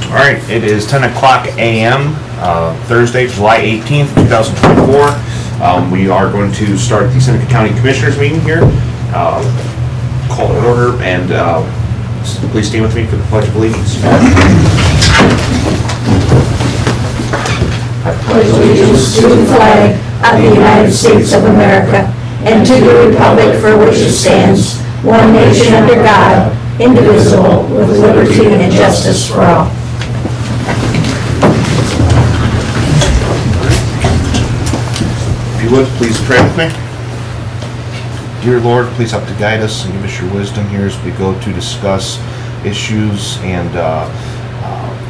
All right, it is 10 o'clock a.m., Thursday, July 18th, 2024. We are going to start the Seneca County Commissioners meeting here. Call to order, and please stand with me for the Pledge of Allegiance. I pledge allegiance to the flag of the United States of America and to the republic for which it stands, one nation under God, indivisible, with liberty and justice for all. If you would, please pray with me. Dear Lord, please help to guide us and give us your wisdom here as we go to discuss issues and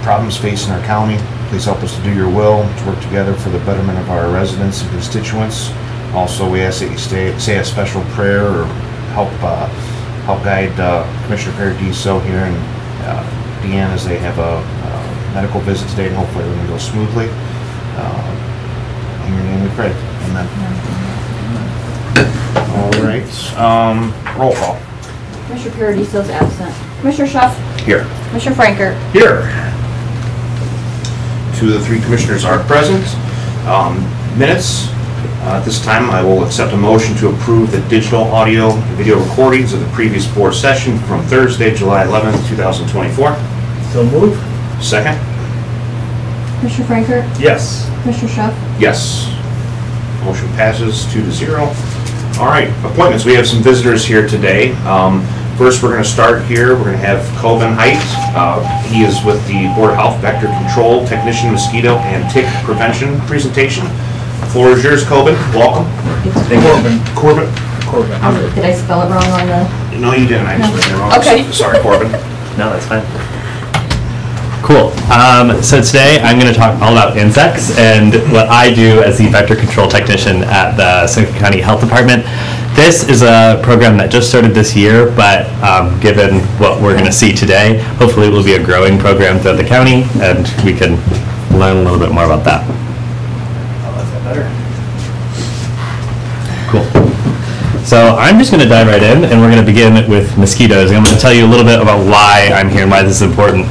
problems facing our county. Please help us to do your will, to work together for the betterment of our residents and constituents. Also, we ask that you say a special prayer or help guide Commissioner Paradiso here and Deanne as they have a medical visit today, and hopefully everything goes smoothly. In your name we pray. Amen. All right. Roll call. Commissioner Paradiso is absent. Commissioner Schuff? Here. Commissioner Franker? Here. Two of the three commissioners are present. Minutes. At this time, I will accept a motion to approve the digital audio and video recordings of the previous board session from Thursday, July 11th, 2024. So move. Second. Commissioner Franker? Yes. Commissioner Schuff? Yes. Motion passes 2-0. All right, appointments. We have some visitors here today. First, we're going to start here. We're going to have Coben Height. He is with the Board of Health Vector Control Technician Mosquito and Tick Prevention presentation. The floor is yours, Coben. Welcome. Corbin. Did I spell it wrong on the... No, you didn't. I just read it wrong. Okay. Sorry, Corbin. No, that's fine. Cool. So today I'm going to talk all about insects and what I do as the vector control technician at the Seneca County Health Department. This is a program that just started this year, but given what we're going to see today, hopefully it will be a growing program throughout the county, and we can learn a little bit more about that. Oh, that's better. Cool. So I'm just going to dive right in, and we're going to begin with mosquitoes. I'm going to tell you a little bit about why I'm here and why this is important.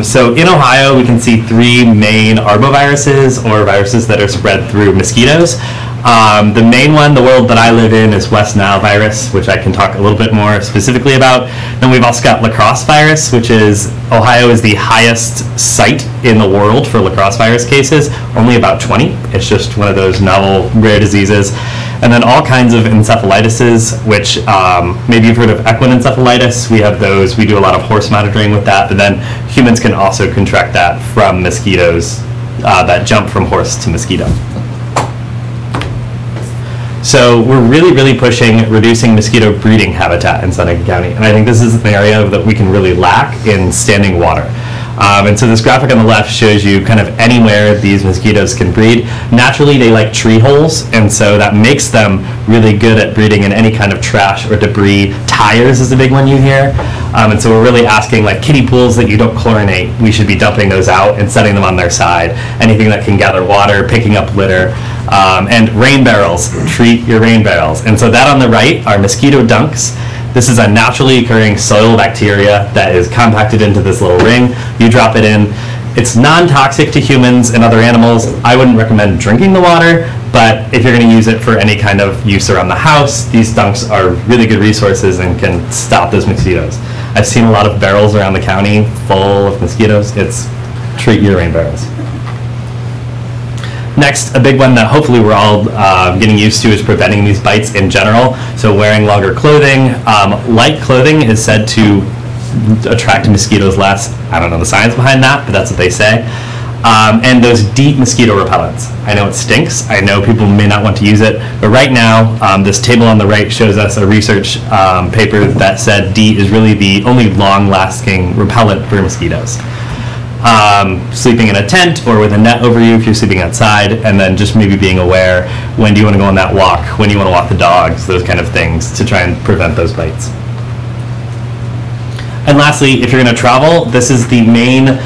So in Ohio, we can see three main arboviruses, or viruses that are spread through mosquitoes. The main one, the world that I live in, is West Nile virus, which I can talk a little bit more specifically about. Then we've also got La Crosse virus, which is, Ohio is the highest site in the world for La Crosse virus cases, only about 20. It's just one of those novel rare diseases. And then all kinds of encephalitises, which maybe you've heard of equine encephalitis. We have those. We do a lot of horse monitoring with that. But then humans can also contract that from mosquitoes that jump from horse to mosquito. So we're really pushing reducing mosquito breeding habitat in Seneca County. And I think this is an area that we can really lack in standing water. And so this graphic on the left shows you kind of anywhere these mosquitoes can breed. Naturally, they like tree holes, and so that makes them really good at breeding in any kind of trash or debris. Tires is a big one you hear. And so we're really asking, like kiddie pools that you don't chlorinate, we should be dumping those out and setting them on their side. Anything that can gather water, picking up litter. And rain barrels, treat your rain barrels. And so that on the right are mosquito dunks. This is a naturally occurring soil bacteria that is compacted into this little ring. You drop it in. It's non-toxic to humans and other animals. I wouldn't recommend drinking the water, but if you're going to use it for any kind of use around the house, these dunks are really good resources and can stop those mosquitoes. I've seen a lot of barrels around the county full of mosquitoes. It's treat your rain barrels. Next, a big one that hopefully we're all getting used to is preventing these bites in general. So wearing longer clothing. Light clothing is said to attract mosquitoes less. I don't know the science behind that, but that's what they say. And those DEET mosquito repellents. I know it stinks. I know people may not want to use it. But right now, this table on the right shows us a research paper that said DEET is really the only long-lasting repellent for mosquitoes. Sleeping in a tent or with a net over you if you're sleeping outside, and then just maybe being aware when do you want to go on that walk, when do you want to walk the dogs, those kind of things to try and prevent those bites. And lastly, if you're going to travel, this is the main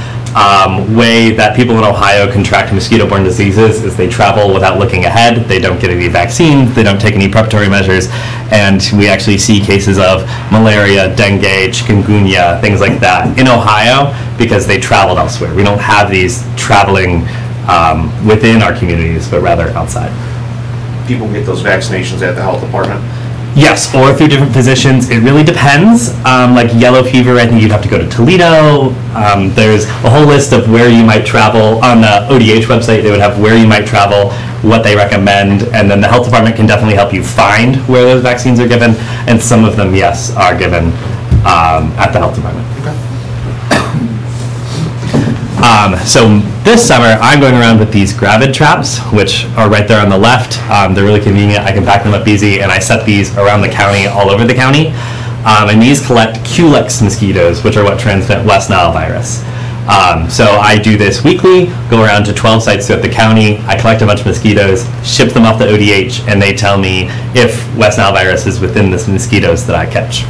way that people in Ohio contract mosquito-borne diseases is they travel without looking ahead. They don't get any vaccines. They don't take any preparatory measures. And we actually see cases of malaria, dengue, chikungunya, things like that in Ohio because they traveled elsewhere. We don't have these traveling within our communities, but rather outside. People get those vaccinations at the health department? Yes, or through different physicians. It really depends. Like yellow fever, I think you'd have to go to Toledo. There's a whole list of where you might travel. On the ODH website, they would have where you might travel, what they recommend, and then the health department can definitely help you find where those vaccines are given, and some of them, yes, are given at the health department. So this summer, I'm going around with these gravid traps, which are right there on the left. They're really convenient. I can pack them up easy, and I set these around the county, all over the county. And these collect Culex mosquitoes, which are what transmit West Nile virus. So I do this weekly, go around to 12 sites throughout the county. I collect a bunch of mosquitoes, ship them off to ODH, and they tell me if West Nile virus is within the mosquitoes that I catch.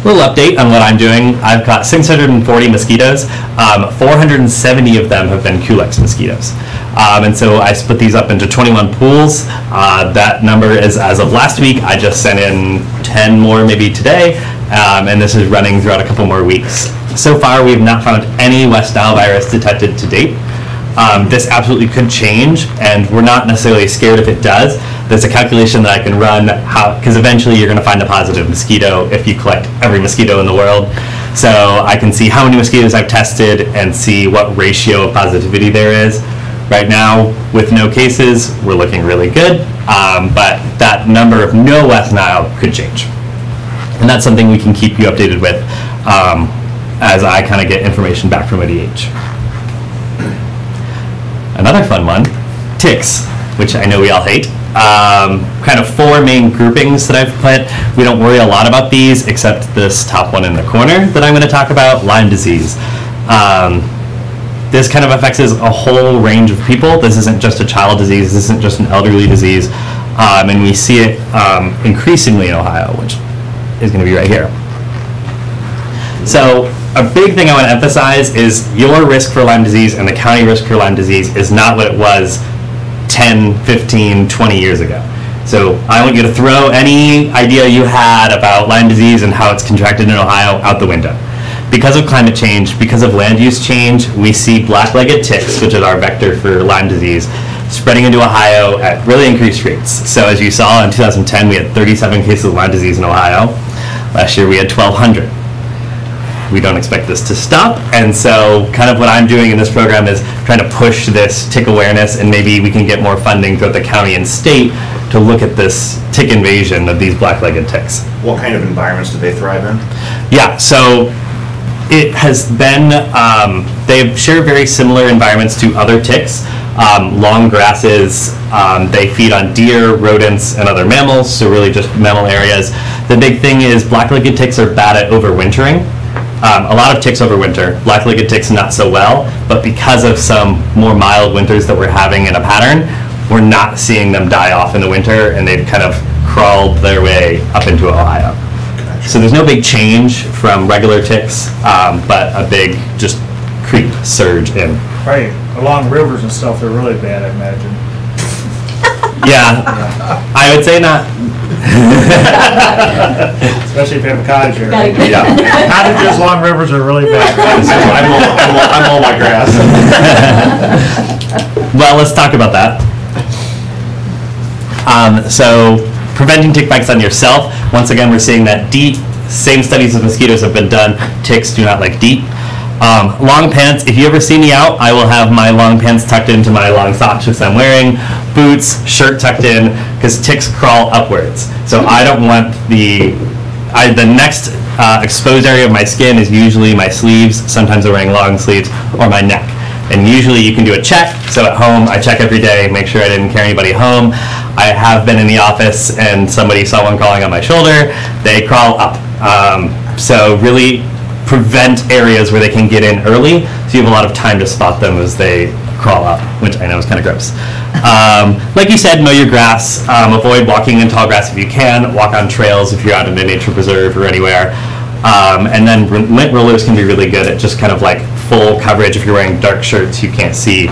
Little update on what I'm doing. I've got 640 mosquitoes. 470 of them have been Culex mosquitoes. And so I split these up into 21 pools. That number is as of last week. I just sent in 10 more maybe today. And this is running throughout a couple more weeks. So far, we've not found any West Nile virus detected to date. This absolutely could change, and we're not necessarily scared if it does. There's a calculation that I can run, because eventually you're going to find a positive mosquito if you collect every mosquito in the world. So I can see how many mosquitoes I've tested and see what ratio of positivity there is. Right now, with no cases, we're looking really good, but that number of no West Nile could change. And that's something we can keep you updated with as I kind of get information back from ODH. Another fun one, ticks, which I know we all hate. Kind of four main groupings that I've put. We don't worry a lot about these, except this top one in the corner that I'm going to talk about, Lyme disease. This kind of affects a whole range of people. This isn't just a child disease. This isn't just an elderly disease. And we see it increasingly in Ohio, which is going to be right here. So a big thing I want to emphasize is your risk for Lyme disease and the county risk for Lyme disease is not what it was 10, 15, 20 years ago. So I want you to throw any idea you had about Lyme disease and how it's contracted in Ohio out the window. Because of climate change, because of land use change, we see black-legged ticks, which is our vector for Lyme disease, spreading into Ohio at really increased rates. So as you saw in 2010, we had 37 cases of Lyme disease in Ohio. Last year we had 1,200. We don't expect this to stop, and so kind of what I'm doing in this program is trying to push this tick awareness, and maybe we can get more funding throughout the county and state to look at this tick invasion of these black-legged ticks. What kind of environments do they thrive in? Yeah, so it has been, they share very similar environments to other ticks. Long grasses, they feed on deer, rodents, and other mammals, so really just mammal areas. The big thing is black-legged ticks are bad at overwintering. A lot of ticks overwinter, black-legged ticks not so well, but because of some more mild winters that we're having in a pattern, we're not seeing them die off in the winter, and they've kind of crawled their way up into Ohio. Gotcha. So there's no big change from regular ticks, but a big just creep surge in. Right, along rivers and stuff, they're really bad, I imagine. Yeah, I would say not. Especially if you have a cottage here. Yeah. Cottages along rivers are really bad. I mow my grass. Well, let's talk about that. So, preventing tick bites on yourself. Once again, we're seeing that DEET. Same studies with mosquitoes have been done. Ticks do not like DEET. Long pants. If you ever see me out, I will have my long pants tucked into my long socks which I'm wearing, boots, shirt tucked in, because ticks crawl upwards. So I don't want the next exposed area of my skin is usually my sleeves. Sometimes I'm wearing long sleeves, or my neck. And usually you can do a check. So at home, I check every day, make sure I didn't carry anybody home. I have been in the office and somebody saw one crawling on my shoulder. They crawl up. So really prevent areas where they can get in early, so you have a lot of time to spot them as they crawl up, which I know is kind of gross. Like you said, mow your grass. Avoid walking in tall grass if you can. Walk on trails if you're out in a nature preserve or anywhere. And then lint rollers can be really good at just kind of like full coverage. If you're wearing dark shirts, you can't see.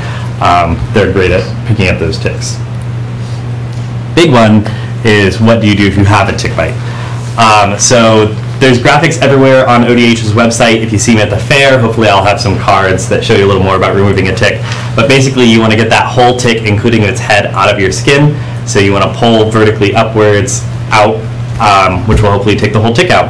They're great at picking up those ticks. Big one is, what do you do if you have a tick bite? So there's graphics everywhere on ODH's website. If you see me at the fair, hopefully I'll have some cards that show you a little more about removing a tick. But basically you want to get that whole tick, including its head, out of your skin. So you want to pull vertically upwards, out, which will hopefully take the whole tick out.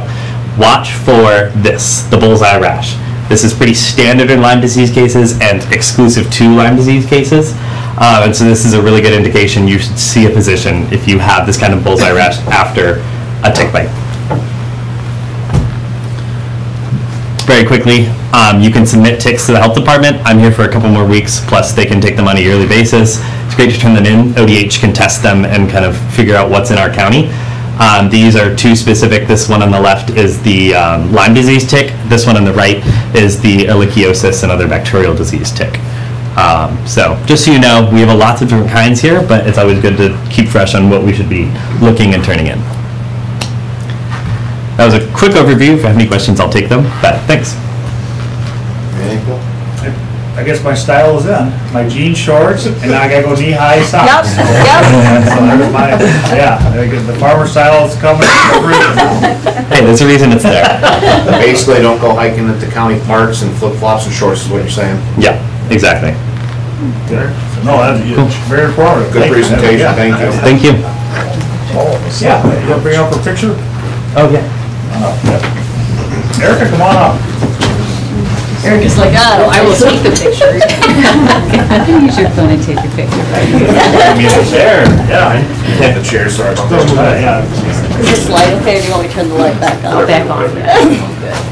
Watch for this, the bullseye rash. This is pretty standard in Lyme disease cases and exclusive to Lyme disease cases. And so this is a really good indication you should see a physician if you have this kind of bullseye rash after a tick bite. Very quickly, you can submit ticks to the health department. I'm here for a couple more weeks, plus they can take them on a yearly basis. It's great to turn them in. ODH can test them and kind of figure out what's in our county. These are two specific. This one on the left is the Lyme disease tick. This one on the right is the ehrlichiosis and other bacterial disease tick. So just so you know, we have lots of different kinds here, but it's always good to keep fresh on what we should be looking and turning in. That was a quick overview. If you have any questions, I'll take them, but thanks. Anything, Bill? I guess my style is in. My jean shorts, and now I gotta go knee-high socks. Yep, yep. So there's my, yeah, the farmer style is coming. Hey, there's a reason it's there. Basically, don't go hiking at the county parks in flip-flops and shorts is what you're saying. Yeah, exactly. So, no, that's very informative. Good presentation, thank you. Thank you. Yeah, you want to bring up a picture? Oh, yeah. Erica, come on up. Erica's like, oh, I will take the picture. I can use your phone and take your picture. I mean, the chair. Yeah. The chair, sorry about that. Yeah. Is this light okay, or do you want me to turn the light back on? Back on, yeah.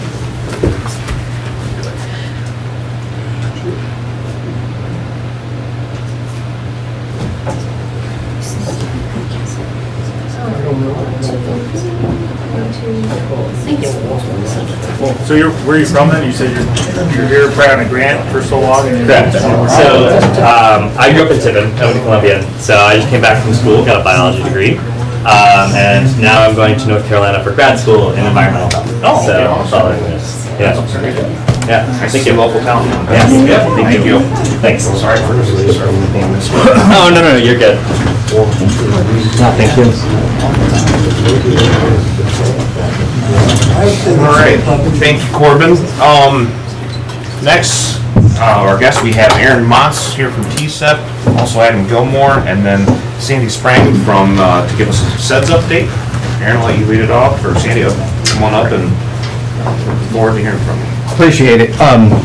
So where are you from then? You said you're here probably on a grant for so long? Correct. So I grew up in Tiffin. I went to Columbia. So I just came back from school, got a biology degree. And now I'm going to North Carolina for grad school in environmental health. Oh, so okay. I'm following this. Yeah. Yeah. I think you're local talent. Yes. Yeah, thank you. Thanks. Sorry for this. Oh, no, you're good. No, thank you. All right, thank you, Corbin. Next, our guest, we have Aaron Motz here from TSEP, also Adam Gilmore, and then Sandy Sprang from to give us a SEDS update. Aaron, I'll let you lead it off, or Sandy, come on up and look forward to hearing from you. Appreciate it.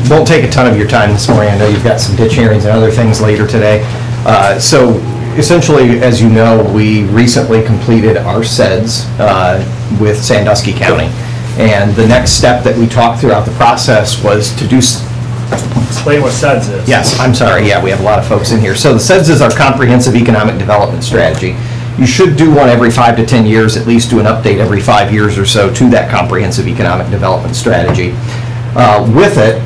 Won't take a ton of your time this morning. I know you've got some ditch hearings and other things later today. So essentially, as you know, we recently completed our SEDS with Sandusky County. And the next step that we talked throughout the process was to do... Explain what SEDS is. Yes, I'm sorry. Yeah, we have a lot of folks in here. So the SEDS is our Comprehensive Economic Development Strategy. You should do one every 5 to 10 years, at least do an update every 5 years or so to that Comprehensive Economic Development Strategy. With it,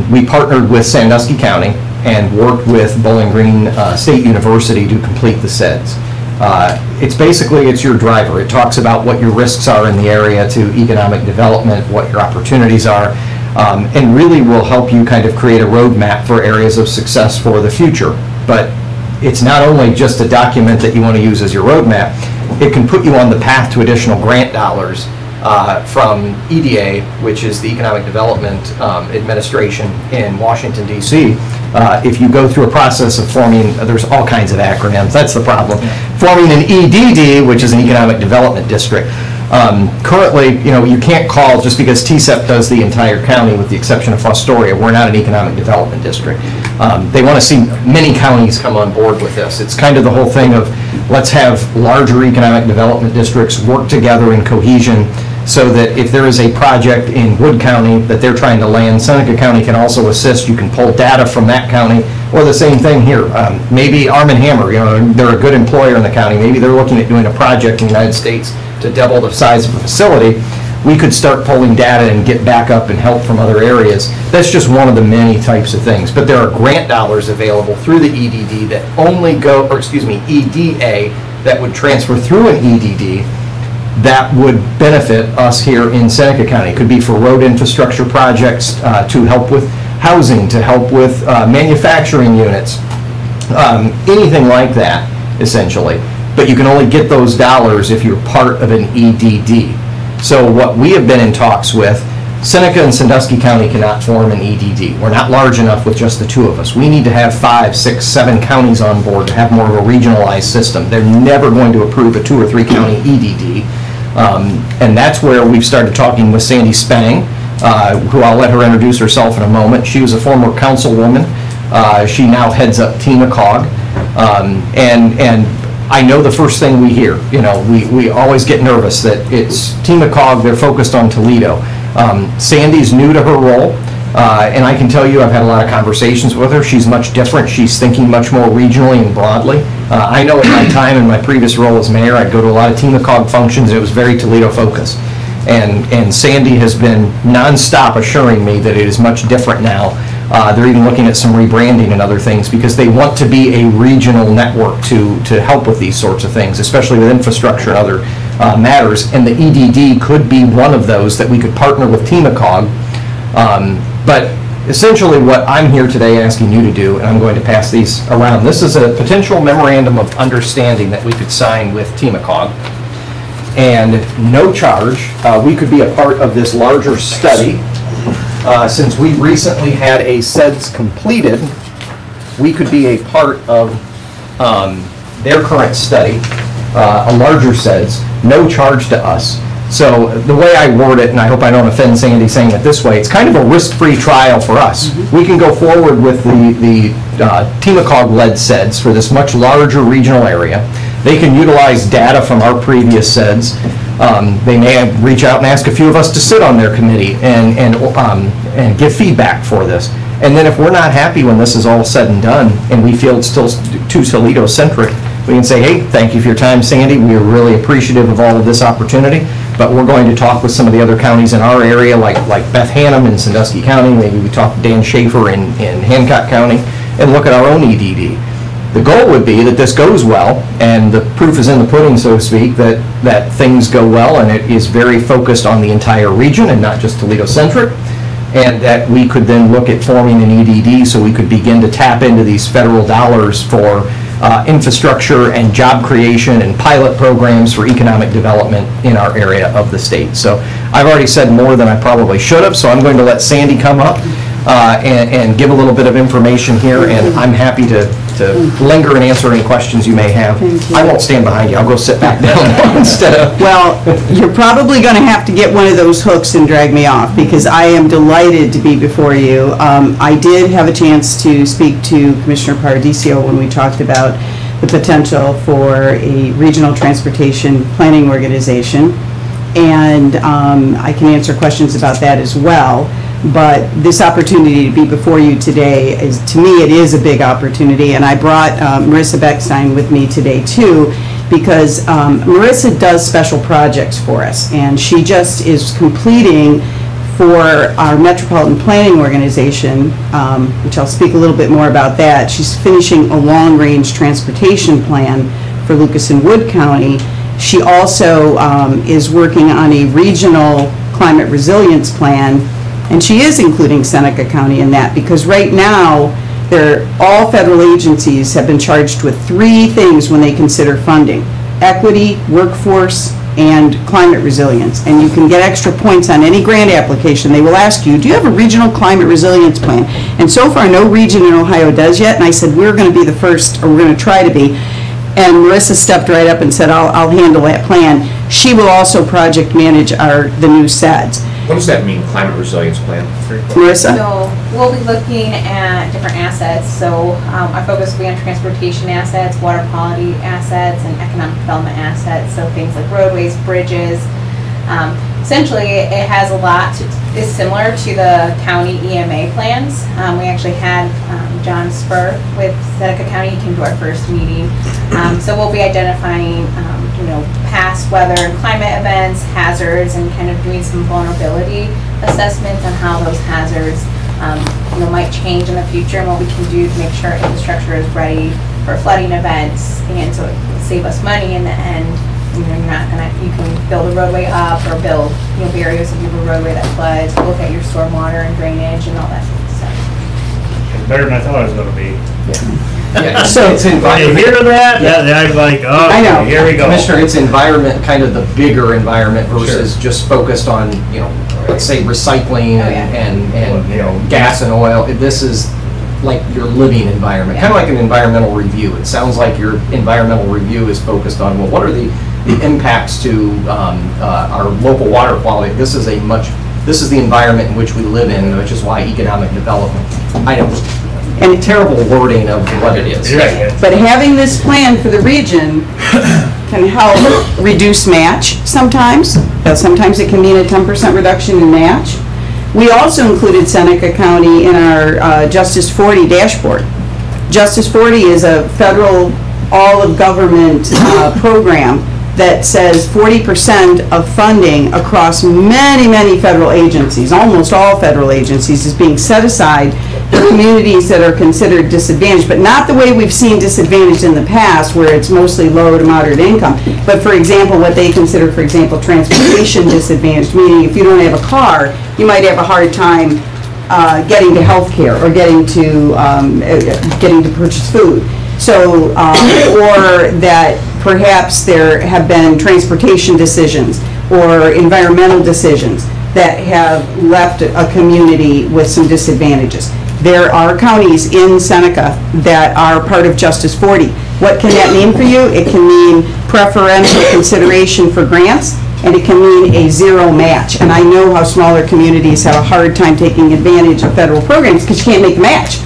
we partnered with Sandusky County and worked with Bowling Green State University to complete the SEDS. It's your driver. It talks about what your risks are in the area to economic development, what your opportunities are, and really will help you kind of create a roadmap for areas of success for the future. But it's not only just a document that you want to use as your roadmap, it can put you on the path to additional grant dollars from EDA, which is the Economic Development Administration in Washington, D.C. If you go through a process of forming, there's all kinds of acronyms, that's the problem, forming an EDD, which is an Economic Development District. Currently, you can't call, just because TSEP does the entire county with the exception of Fostoria, we're not an Economic Development District. They want to see many counties come on board with this. It's kind of the whole thing of, let's have larger economic development districts work together in cohesion, so that if there is a project in Wood County that they're trying to land, Seneca County can also assist. You can pull data from that county, or the same thing here. Maybe Arm & Hammer, they're a good employer in the county. Maybe they're looking at doing a project in the United States to double the size of a facility. We could start pulling data and get backup and help from other areas. That's just one of the many types of things. But there are grant dollars available through the EDD that only EDA, that would transfer through an EDD that would benefit us here in Seneca County. It could be for road infrastructure projects, to help with housing, to help with manufacturing units, anything like that, essentially. But you can only get those dollars if you're part of an EDD. So what we have been in talks with, Seneca and Sandusky County cannot form an EDD. We're not large enough with just the two of us. We need to have 5, 6, 7 counties on board to have more of a regionalized system. They're never going to approve a 2 or 3 county EDD. And that's where we've started talking with Sandy Spenning, who I'll let her introduce herself in a moment. She was a former councilwoman. She now heads up TMACOG. And I know the first thing we hear, we always get nervous that it's TMACOG, they're focused on Toledo. Sandy's new to her role, and I can tell you I've had a lot of conversations with her. She's much different. She's thinking much more regionally and broadly. I know at my time in my previous role as mayor, I'd go to a lot of TMACOG functions, and it was very Toledo focused. And Sandy has been nonstop assuring me that it is much different now. They're even looking at some rebranding and other things because they want to be a regional network to help with these sorts of things, especially with infrastructure and other matters. And the EDD could be one of those that we could partner with TMACOG. But essentially what I'm here today asking you to do, and I'm going to pass these around, this is a potential memorandum of understanding that we could sign with TMACOG. And no charge, we could be a part of this larger study. Since we recently had a SEDS completed, we could be a part of their current study, a larger SEDS, no charge to us. So the way I word it, and I hope I don't offend Sandy saying it this way, it's kind of a risk-free trial for us. We can go forward with the TMACOG-led SEDS for this much larger regional area. They can utilize data from our previous SEDS. They may reach out and ask a few of us to sit on their committee and give feedback for this. And then if we're not happy when this is all said and done, and we feel it's still too Toledo-centric, we can say, hey, thank you for your time, Sandy. We are really appreciative of all of this opportunity, but we're going to talk with some of the other counties in our area, like Beth Hannum in Sandusky County. Maybe we talk to Dan Schaefer in Hancock County and look at our own EDD. The goal would be that this goes well, and the proof is in the pudding, so to speak, that things go well, and it is very focused on the entire region and not just Toledo-centric, and that we could then look at forming an EDD so we could begin to tap into these federal dollars for infrastructure and job creation and pilot programs for economic development in our area of the state. So I've already said more than I probably should have, so I'm going to let Sandy come up and give a little bit of information here, and I'm happy to linger and answer any questions you may have. I won't stand behind you. I'll go sit back down instead of... Well, you're probably going to have to get one of those hooks and drag me off, because I am delighted to be before you. I did have a chance to speak to Commissioner Paradiso when we talked about the potential for a regional transportation planning organization, and I can answer questions about that as well. But this opportunity to be before you today is, to me, it is a big opportunity, and I brought Marissa Beckstein with me today too, because Marissa does special projects for us, and she just is completing for our Metropolitan Planning Organization, which I'll speak a little bit more about that. She's finishing a long-range transportation plan for Lucas and Wood County. She also is working on a regional climate resilience plan, and she is including Seneca County in that, because right now, all federal agencies have been charged with 3 things when they consider funding: equity, workforce, and climate resilience. And you can get extra points on any grant application. They will ask you, do you have a regional climate resilience plan? And so far, no region in Ohio does yet, and I said, we're going to be the first, or we're going to try to be. And Marissa stepped right up and said, I'll handle that plan. She will also project manage the new SEDS. What does that mean, climate resilience plan? Marissa? So we'll be looking at different assets. So our focus will be on transportation assets, water quality assets, and economic development assets. So things like roadways, bridges. Essentially, it has a lot is similar to the county EMA plans. We actually had John Spur with Seneca County. He came to our first meeting. So we'll be identifying past weather and climate events, hazards, and kind of doing some vulnerability assessments on how those hazards might change in the future, and what we can do to make sure infrastructure is ready for flooding events, and so it will save us money in the end, You know, you're not gonna, you can build a roadway up or build, you know, barriers if you have a roadway that floods, look at your stormwater and drainage and all that stuff. It's better than I thought it was gonna be. Yeah, So- it's When you environment. hear that, I'm like, I know. oh, here we go. Commissioner, it's environment, kind of the bigger environment versus just focused on, you know, let's say recycling Oh, yeah. and, you know, gas and oil. This is like your living environment, kind of like an environmental review. It sounds like your environmental review is focused on, well, what are the impacts to our local water quality? This is the environment in which we live in, which is why economic development. I know, and terrible wording of what it is. You're right. But having this plan for the region can help reduce match sometimes. Sometimes it can mean a 10% reduction in match. We also included Seneca County in our Justice 40 dashboard. Justice 40 is a federal all-of-government program that says 40% of funding across many, many federal agencies, almost all federal agencies, is being set aside for communities that are considered disadvantaged, but not the way we've seen disadvantaged in the past, where it's mostly low to moderate income. But for example, what they consider, for example, transportation disadvantaged, meaning if you don't have a car, you might have a hard time getting to health care or getting to purchase food. So, or that perhaps there have been transportation decisions or environmental decisions that have left a community with some disadvantages. There are counties in Seneca that are part of Justice 40. What can that mean for you? It can mean preferential consideration for grants, and it can mean a zero match. And I know how smaller communities have a hard time taking advantage of federal programs because you can't make a match.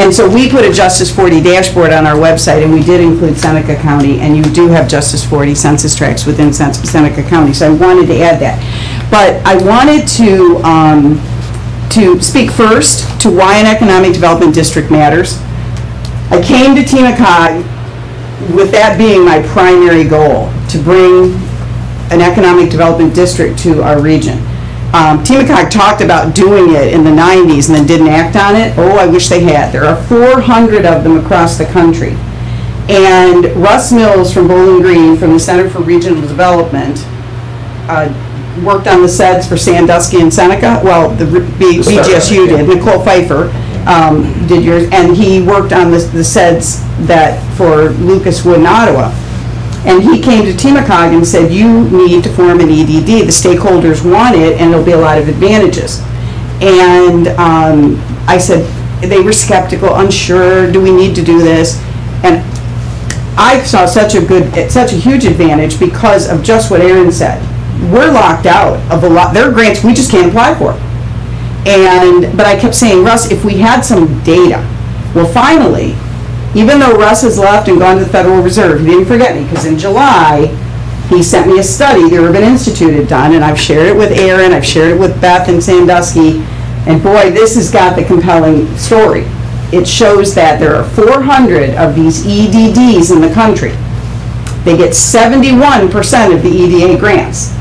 And so we put a Justice 40 dashboard on our website, and we did include Seneca County, and you do have Justice 40 census tracts within Seneca County, so I wanted to add that. But I wanted to speak first to why an economic development district matters. I came to TMCOG with that being my primary goal, to bring an economic development district to our region. TMCOG talked about doing it in the 90s and then didn't act on it. Oh, I wish they had. There are 400 of them across the country. And Russ Mills from Bowling Green, from the Center for Regional Development, worked on the SEDS for Sandusky and Seneca. Well, the BGSU did. Nicole Pfeiffer did yours. And he worked on the SEDS that for Lucas Wood in Ottawa. And he came to TMCOG and said, you need to form an EDD. The stakeholders want it, and there'll be a lot of advantages. And I said, they were skeptical, unsure, do we need to do this? And I saw such a huge advantage because of just what Aaron said. We're locked out of a lot, there are grants we just can't apply for. But I kept saying, Russ, if we had some data. Well, finally, even though Russ has left and gone to the Federal Reserve, he didn't forget me, because in July, he sent me a study the Urban Institute had done, and I've shared it with Aaron, I've shared it with Beth in Sandusky, and boy, this has got the compelling story. It shows that there are 400 of these EDDs in the country. They get 71% of the EDA grants.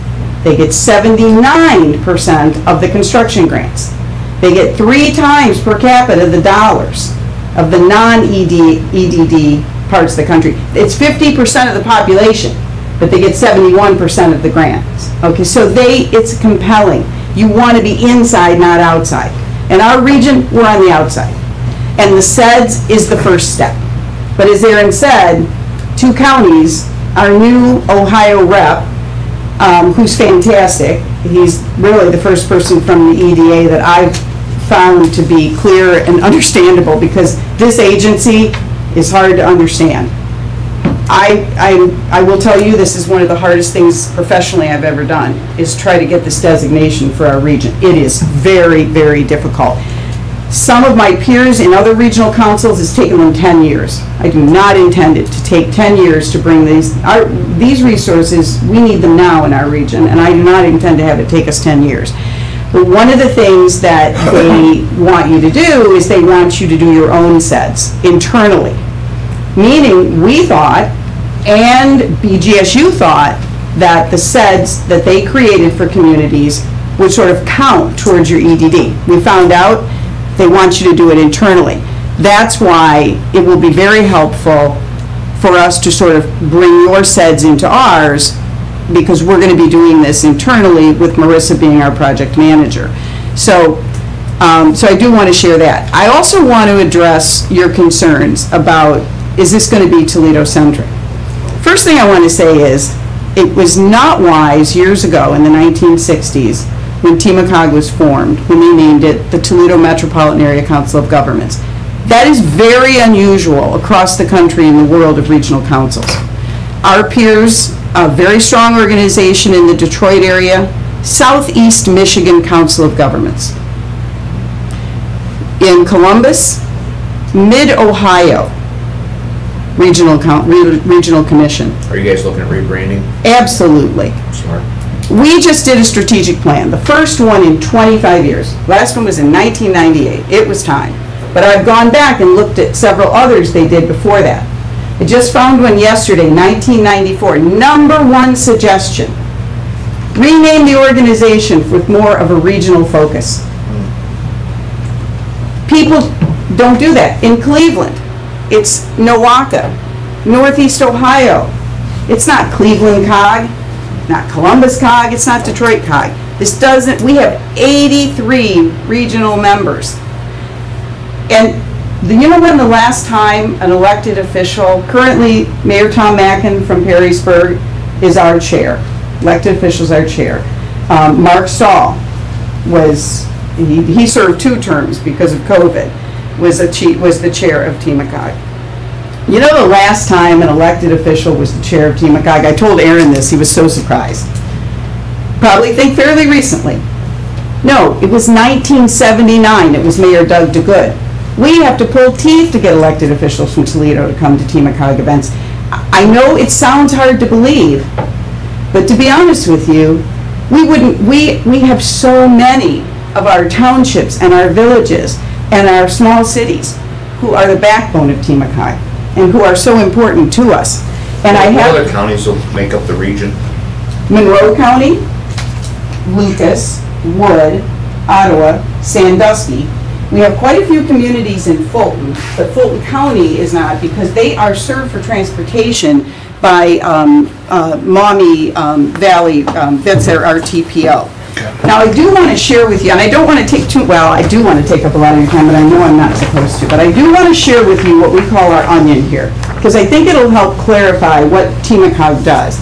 They get 79% of the construction grants. They get 3 times per capita the dollars of the non-EDD parts of the country. It's 50% of the population, but they get 71% of the grants. Okay, so it's compelling. You want to be inside, not outside. In our region, we're on the outside. And the SEDS is the first step. But as Aaron said, 2 counties, our new Ohio rep, who's fantastic, he's really the first person from the EDA that I've found to be clear and understandable, because this agency is hard to understand. I will tell you, this is one of the hardest things professionally I've ever done, is try to get this designation for our region. It is very, very difficult. Some of my peers in other regional councils, it's taken them 10 years. I do not intend it to take 10 years to bring these resources. We need them now in our region, and I do not intend to have it take us 10 years. But one of the things that they want you to do is they want you to do your own SEDS internally. Meaning, we thought, and BGSU thought, that the SEDS that they created for communities would sort of count towards your EDD. We found out they want you to do it internally. That's why it will be very helpful for us to sort of bring your SEDS into ours, because we're going to be doing this internally with Marissa being our project manager. So I do want to share that. I also want to address your concerns about, is this going to be Toledo-centric? First thing I want to say is, it was not wise years ago in the 1960s when TMACOG was formed, when they named it the Toledo Metropolitan Area Council of Governments. That is very unusual across the country in the world of regional councils. Our peers, a very strong organization in the Detroit area, Southeast Michigan Council of Governments. In Columbus, Mid-Ohio Regional Commission. Are you guys looking at rebranding? Absolutely. Smart. We just did a strategic plan, the first one in 25 years. Last one was in 1998. It was time. But I've gone back and looked at several others they did before that. I just found one yesterday, 1994. Number one suggestion: rename the organization with more of a regional focus. People don't do that. In Cleveland, it's Nowaka, Northeast Ohio. It's not Cleveland COG, not Columbus COG, it's not Detroit COG. This doesn't, we have 83 regional members. And you know when the last time an elected official, currently Mayor Tom Mackin from Perrysburg is our chair, elected officials our chair. Mark Stahl was, he served 2 terms because of COVID, was the chair of TMACOG. You know the last time an elected official was the chair of TMACOG, I told Aaron this, he was so surprised. Probably think fairly recently. No, it was 1979, it was Mayor Doug DeGood. We have to pull teeth to get elected officials from Toledo to come to TMACOG events. I know it sounds hard to believe, but to be honest with you, we have so many of our townships and our villages and our small cities who are the backbone of TMACOG and who are so important to us. And What other counties will make up the region? Monroe County, Lucas, Wood, Ottawa, Sandusky. We have quite a few communities in Fulton, but Fulton County is not because they are served for transportation by Maumee Valley, that's their RTPO. Now I do want to share with you, and I don't want to take I do want to take up a lot of your time, but I know I'm not supposed to, but I do want to share with you what we call our onion here, because I think it'll help clarify what TMACOG does.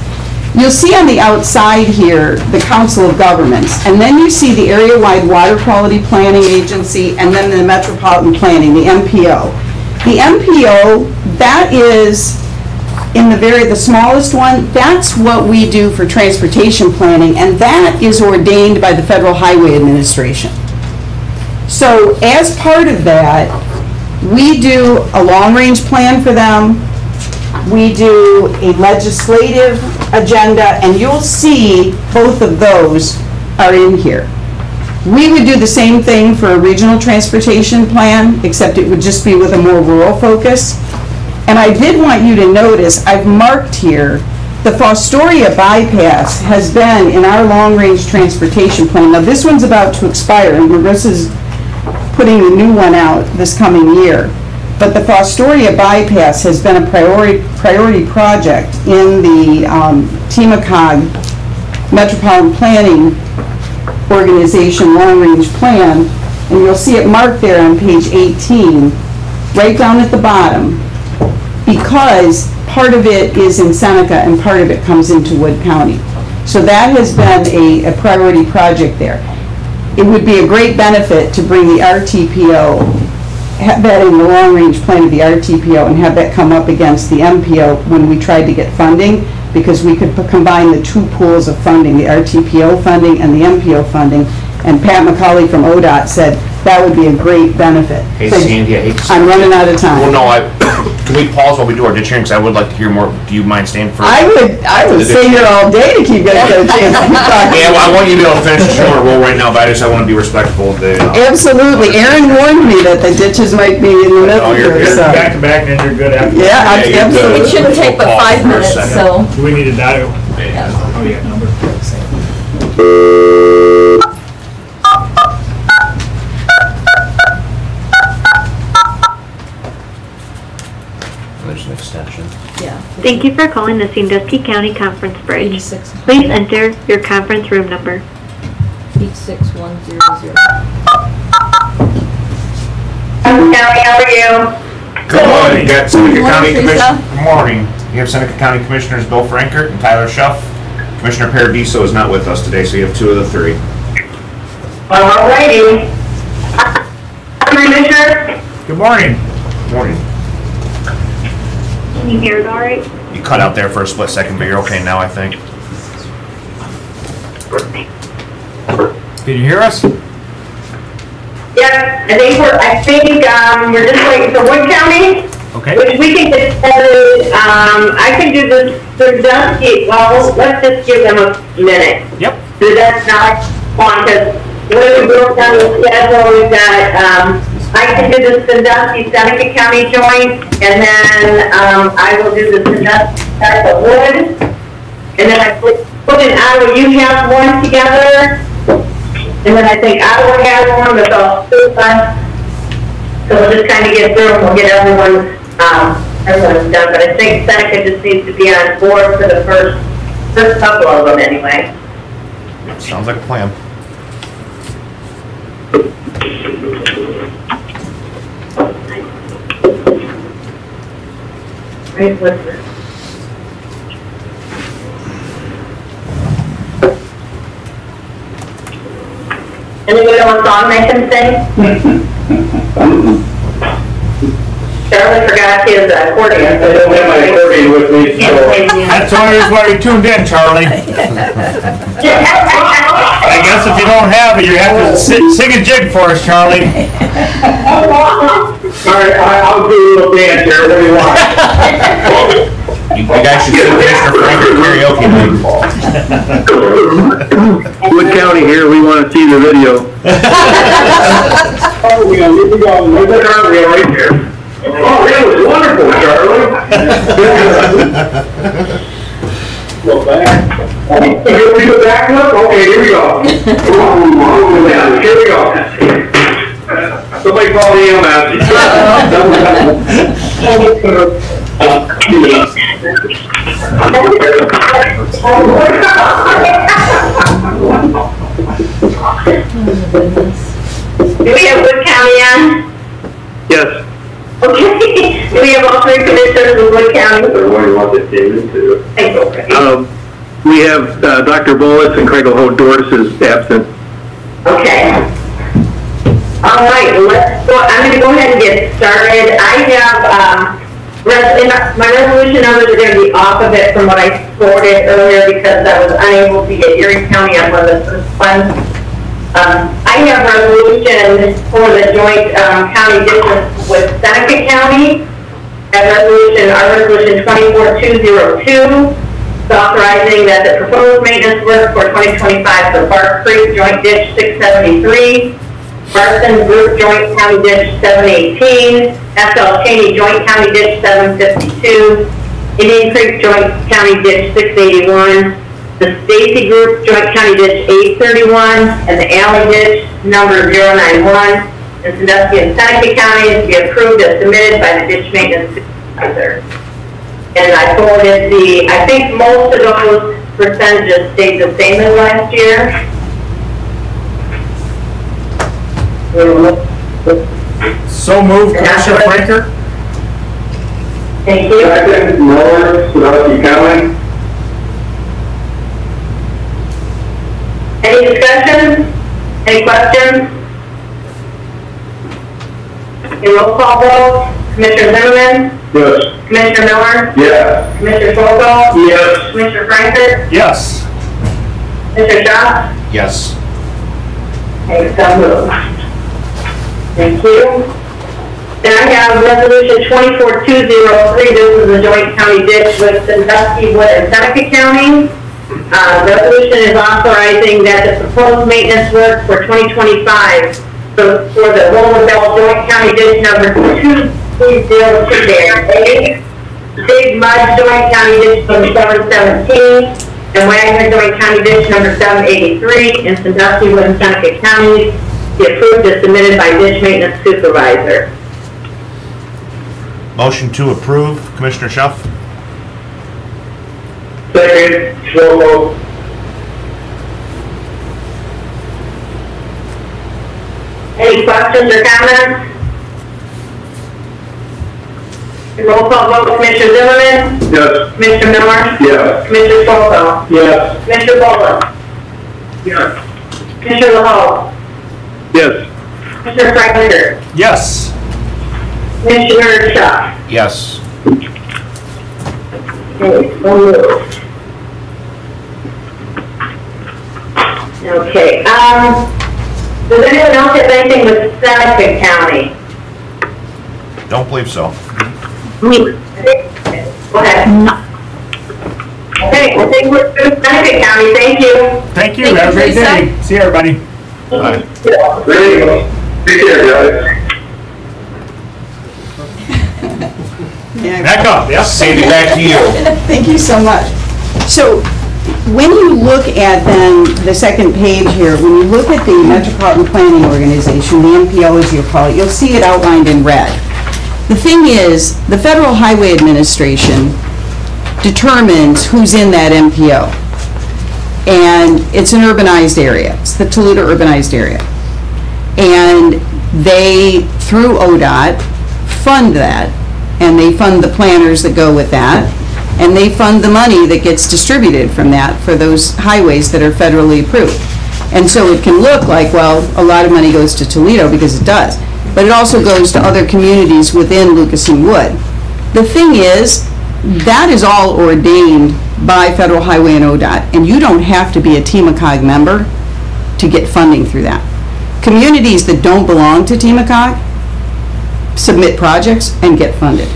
You'll see on the outside here the Council of Governments, and then you see the Area-Wide Water Quality Planning Agency, and then the Metropolitan Planning, the MPO. The MPO, that is in the smallest one, that's what we do for transportation planning, and that is ordained by the Federal Highway Administration. So as part of that, we do a long-range plan for them, we do a legislative agenda, and you'll see both of those are in here. We would do the same thing for a regional transportation plan, except it would just be with a more rural focus. And I did want you to notice, I've marked here, the Fostoria bypass has been in our long-range transportation plan. Now this one's about to expire, and Marissa's putting the new one out this coming year. But the Fostoria bypass has been a priority project in the TMACOG Metropolitan Planning Organization long-range plan, and you'll see it marked there on page 18, right down at the bottom, because part of it is in Seneca and part of it comes into Wood County. So that has been a priority project there. It would be a great benefit to bring the RTPO, have that in the long-range plan of the RTPO, and have that come up against the MPO when we tried to get funding, because we could combine the 2 pools of funding, the RTPO funding and the MPO funding. And Pat McCauley from ODOT said that would be a great benefit. Hey, Sandy, I hate to... I'm running out of time. Well, no, can we pause while we do our ditch hearing? Because I would like to hear more. Do you mind staying for... I would stay here all day to keep getting a chance to talk. Yeah, well, I want you to be able to finish the show or roll right now, but I want to be respectful of the... Absolutely. Aaron warned me that the ditches might be in the middle you're here, good. so. Back to back, and you're good after. Yeah, Yeah, you're good. absolutely. It shouldn't take but 5 minutes, so. Do we need a data? Oh, yeah, number. There's an extension. Yeah. Thank you for calling the Sandusky County Conference Bridge. Please enter your conference room number. 86100. County, how are you? Good morning. You got Seneca County Teresa. Commissioner. Good morning. You have Seneca County Commissioners Bill Frankert and Tyler Schuff. Commissioner Paradiso is not with us today, so you have two of the three. All righty. Commissioner? Good morning. Morning. Can you hear it all right? You cut out there for a split second, but you're okay now, I think. Can you hear us? Yes, I think we're just waiting for Wood County, Okay. which we can get started. I can do this Sandusky, well, let's just give them a minute. Yep. So that's not fun, because when we broke down the schedule, we've got, I can do the Sandusky Seneca County joint, and then, I will do the Sandusky Seneca Wood. And then I put in Iowa, you have one together, and then I think Iowa has one, but I'll still fun. So we'll just kind of get through and we'll get everyone's done, but I think Seneca just needs to be on board for the first couple of them anyway. Sounds like a plan. Right, what's this? Anybody want a song they can sing? Charlie forgot his accordion. I don't have my accordion with me, so. That's the only reason why we tuned in, Charlie. I guess if you don't have it, you have to sing a jig for us, Charlie. All right, I'll do a little dance here, what do you want? You guys should see Commissioner Frankert karaoke night. Wood County here, we want to see the video. Oh, we go, look at our video right here. Oh, that was wonderful, Charlie. Look back. Here we go back up? Okay, here we go. Here we go. Somebody call the ambulance. Do we have Wood County on? Yes. Okay. Do we have all three commissioners of Wood County? What do you want this game into? Thank you. We have Dr. Bolles and Craig O'Doris is absent. Okay. All right, I'm going to go ahead and get started. I have, my resolution numbers are going to be off of it from what I sorted earlier because I was unable to get Erie County on one of the first ones. I have resolution for the joint county district with Seneca County. Our resolution 24202. It's authorizing that the proposed maintenance work for 2025 for Bark Creek Joint Ditch 673, Barton Group Joint County Ditch 718, SL Cheney Joint County Ditch 752, Indian Creek Joint County Ditch 681, the Stacy Group Joint County Ditch 831, and the Alley Ditch number 091 in Sandusky and Seneca counties to be approved as submitted by the ditch maintenance supervisor. And I forwarded I think most of those percentages stayed the same as last year. So moved, Commissioner Frankert. Thank you. Second, Moore, Sandusky County. Any discussion? Any questions? A roll call vote. Commissioner Zimmerman? Yes. Commissioner Miller? Yes. Commissioner Schultz? Yes. Commissioner Frankert? Yes. Mr. Shaw? Yes. Okay, so moved. Thank you. Then I have resolution 24203. This is the joint county ditch with Sandusky, Wood, and Seneca County. Resolution is authorizing that the proposed maintenance work for 2025 for the Wilma Bell Joint County Ditch number 2302 there. Big Mud Joint County Ditch number 717 and Wagner Joint County Ditch number 783 in Sandusky, Wood, and Seneca counties be approved as submitted by ditch maintenance supervisor. Motion to approve, Commissioner Schuff. Second, Shlomo. Any questions or comments? Roll call vote, Commissioner Zimmerman? Yes. Commissioner Miller? Yes. Commissioner Solto? Yes. Commissioner Boland? Yes. Commissioner LaHoe? Yes. Commissioner Franklin? Yes. Commissioner Shaw? Yes. Okay, so moved. Okay, does anyone else have anything with Seneca County? Don't believe so. Go ahead. Okay, I think we're good with Seneca County, thank you. Thank you. Thank Have a you, great Teresa. day. See you, everybody. Bye. Ready? Take care, guys. Back up, yep. Sandy, back to you. Thank you so much. So when you look at then the second page here, when you look at the Metropolitan Planning Organization, the MPO as you call it, you'll see it outlined in red. The thing is, the Federal Highway Administration determines who's in that MPO. And it's an urbanized area. It's the Toledo urbanized area. And they, through ODOT, fund that, and they fund the planners that go with that, and they fund the money that gets distributed from that for those highways that are federally approved. And so it can look like, well, a lot of money goes to Toledo, because it does, but it also goes to other communities within Lucas and Wood. The thing is, that is all ordained by Federal Highway and ODOT, and you don't have to be a TMACOG member to get funding through that. Communities that don't belong to TMACOG submit projects and get funded.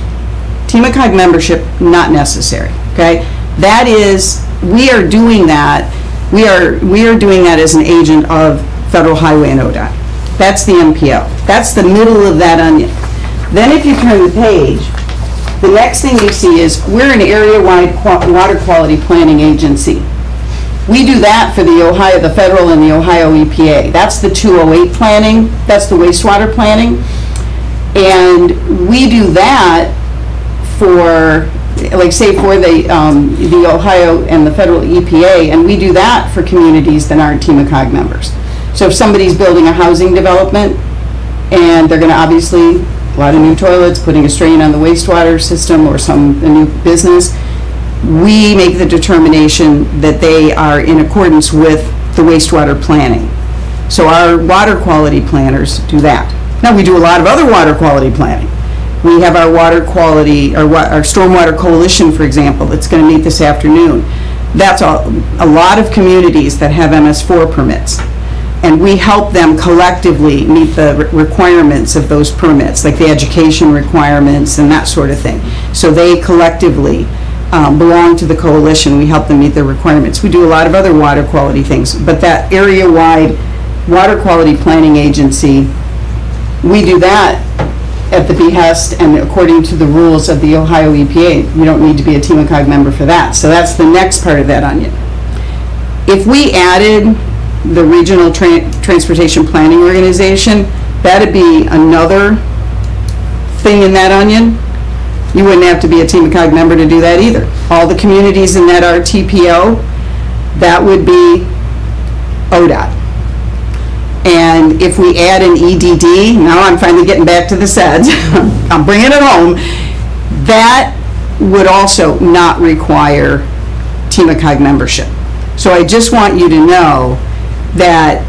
TMACOG membership, not necessary, okay? That is, we are doing that, we are doing that as an agent of Federal Highway and ODOT. That's the MPO. That's the middle of that onion. Then if you turn the page, the next thing you see is we're an area-wide water quality planning agency. We do that for the federal and the Ohio EPA. That's the 208 planning, that's the wastewater planning. And we do that for, like say for the Ohio and the federal EPA, and we do that for communities that aren't TMACOG members. So if somebody's building a housing development, and they're gonna obviously, a lot of new toilets, putting a strain on the wastewater system or a new business, we make the determination that they are in accordance with the wastewater planning. So our water quality planners do that. Now we do a lot of other water quality planning. We have our water quality, our Stormwater Coalition, for example, that's going to meet this afternoon. That's a lot of communities that have MS4 permits. And we help them collectively meet the requirements of those permits, like the education requirements and that sort of thing. So they collectively belong to the coalition. We help them meet their requirements. We do a lot of other water quality things, but that area-wide water quality planning agency, we do that at the behest and according to the rules of the Ohio EPA. You don't need to be a TMACOG member for that. So that's the next part of that onion. If we added the Regional Transportation Planning Organization, that'd be another thing in that onion. You wouldn't have to be a TMACOG member to do that either. All the communities in that RTPO, that would be ODOT. And if we add an EDD, now I'm finally getting back to the SEDS, I'm bringing it home, that would also not require TMACOG membership. So I just want you to know that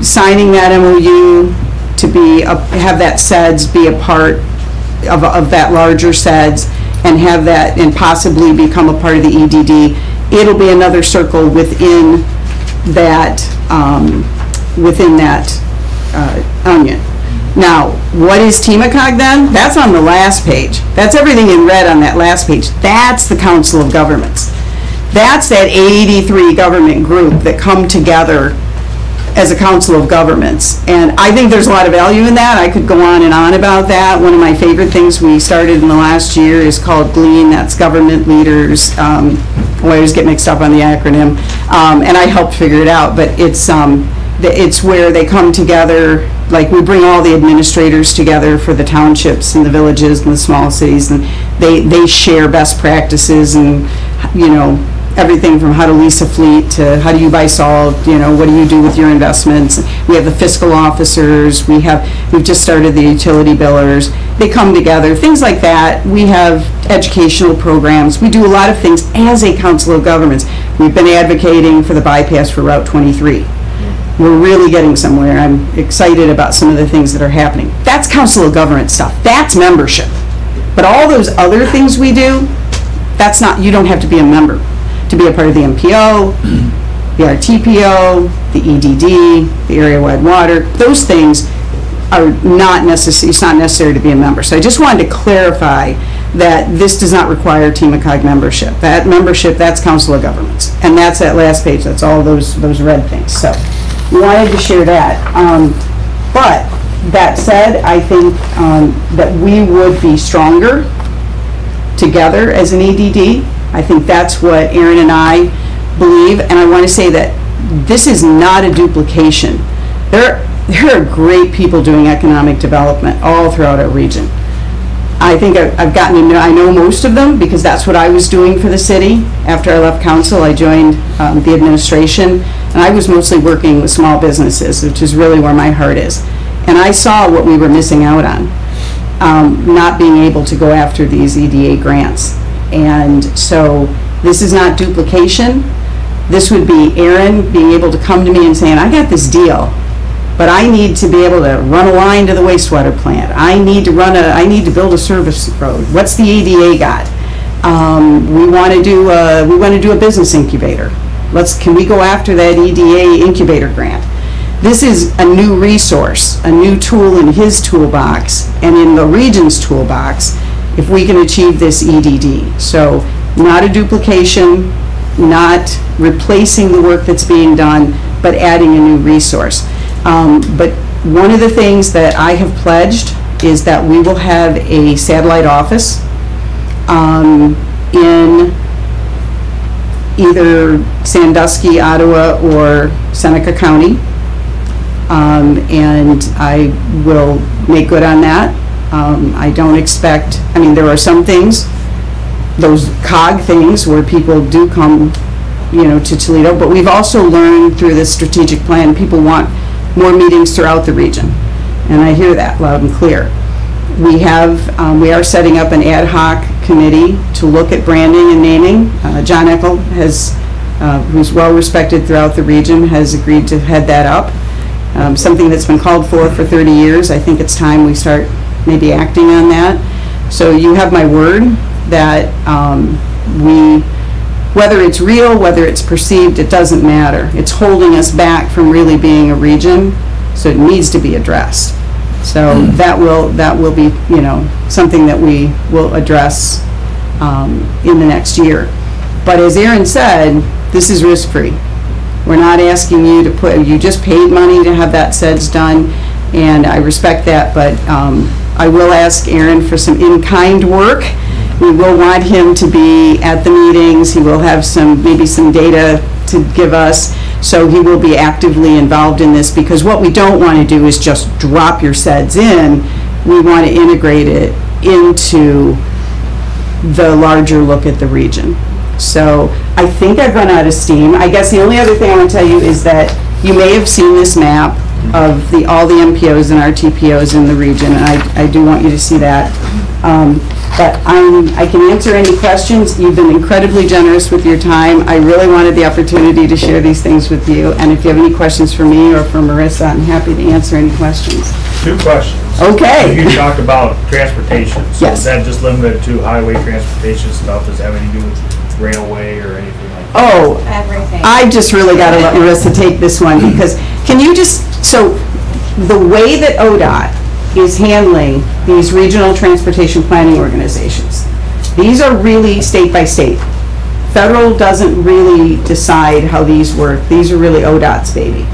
signing that MOU to have that SEDS be a part of that larger SEDS and have that and possibly become a part of the EDD, it'll be another circle within that onion. Now, what is TMACOG then? That's on the last page. That's everything in red on that last page. That's the Council of Governments. That's that 83 government group that come together as a Council of Governments. And I think there's a lot of value in that. I could go on and on about that. One of my favorite things we started in the last year is called GLEAN. That's Government Leaders. I always get mixed up on the acronym. And I helped figure it out. But it's where they come together, like we bring all the administrators together for the townships and the villages and the small cities, and they share best practices and you know, everything from how to lease a fleet to how do you buy salt, you know, what do you do with your investments. We have the fiscal officers, we've just started the utility billers. They come together, things like that. We have educational programs. We do a lot of things as a council of governments. We've been advocating for the bypass for Route 23. We're really getting somewhere. I'm excited about some of the things that are happening. That's council of government stuff. That's membership. But all those other things we do, that's not, you don't have to be a member to be a part of the MPO, the RTPO, the EDD, the area-wide water. Those things are not necessary. It's not necessary to be a member. So I just wanted to clarify that this does not require TMACOG membership. That membership, that's Council of Governments. And that's that last page. That's all those red things. So we wanted to share that. But that said, I think that we would be stronger together as an EDD. I think that's what Aaron and I believe, and I want to say that this is not a duplication. There are great people doing economic development all throughout our region. I think I've gotten to know, I know most of them because that's what I was doing for the city. After I left council, I joined the administration, and I was mostly working with small businesses, which is really where my heart is. And I saw what we were missing out on, not being able to go after these EDA grants. And so this is not duplication. This would be Aaron being able to come to me and saying, I got this deal, but I need to be able to run a line to the wastewater plant. I need to build a service road. What's the EDA got? We want to do a business incubator. Can we go after that EDA incubator grant? This is a new resource, a new tool in his toolbox and in the region's toolbox if we can achieve this EDD. So not a duplication, not replacing the work that's being done, but adding a new resource. But one of the things that I have pledged is that we will have a satellite office in either Sandusky, Ottawa, or Seneca County. And I will make good on that. I don't expect, I mean, there are some things, those COG things where people do come, you know, to Toledo, but we've also learned through this strategic plan, people want more meetings throughout the region. And I hear that loud and clear. We are setting up an ad hoc committee to look at branding and naming. John Eckel who's well respected throughout the region, has agreed to head that up. Something that's been called for 30 years. I think it's time we start maybe acting on that. So you have my word that whether it's real, whether it's perceived, it doesn't matter. It's holding us back from really being a region, so it needs to be addressed. So that will be, you know, something that we will address in the next year. But as Aaron said, this is risk-free. We're not asking you to you just paid money to have that SEDS done, and I respect that, but I will ask Aaron for some in-kind work. We will want him to be at the meetings. He will have maybe some data to give us, so he will be actively involved in this, because what we don't want to do is just drop your SEDS in. We want to integrate it into the larger look at the region. So I think I've run out of steam. I guess the only other thing I want to tell you is that you may have seen this map of all the MPOs and RTPOs in the region, and I do want you to see that. But I can answer any questions. You've been incredibly generous with your time. I really wanted the opportunity to share these things with you, and if you have any questions for me or for Marissa, I'm happy to answer any questions. 2 questions. Okay. You talked about transportation. So Yes. is that just limited to highway transportation stuff? Does that have anything to do with railway or anything like that? Oh, Everything. I just really got to let Marissa take this one, because can you so the way that ODOT is handling these regional transportation planning organizations, these are really state by state. Federal doesn't really decide how these work. These are really ODOT's baby.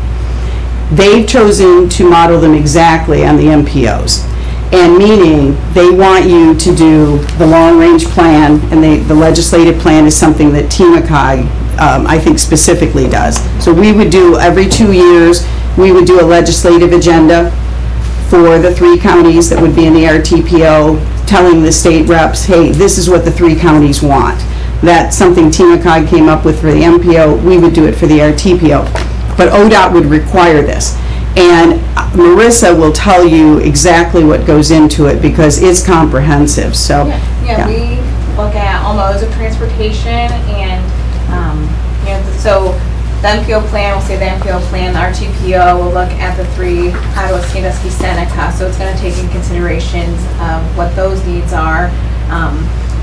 They've chosen to model them exactly on the MPOs. And meaning they want you to do the long-range plan, and the legislative plan is something that TMACOG, I think, specifically does. So we would do every 2 years, we would do a legislative agenda for the 3 counties that would be in the RTPO, telling the state reps, hey, this is what the 3 counties want. that's something TMACOG came up with for the MPO, we would do it for the RTPO. But ODOT would require this. And Marissa will tell you exactly what goes into it because it's comprehensive, so. Yeah, we look at all modes of transportation and, you know, so the MPO plan, we'll say the MPO plan, the RTPO will look at the 3, Ottawa, Sandusky, Seneca, so it's going to take in considerations of what those needs are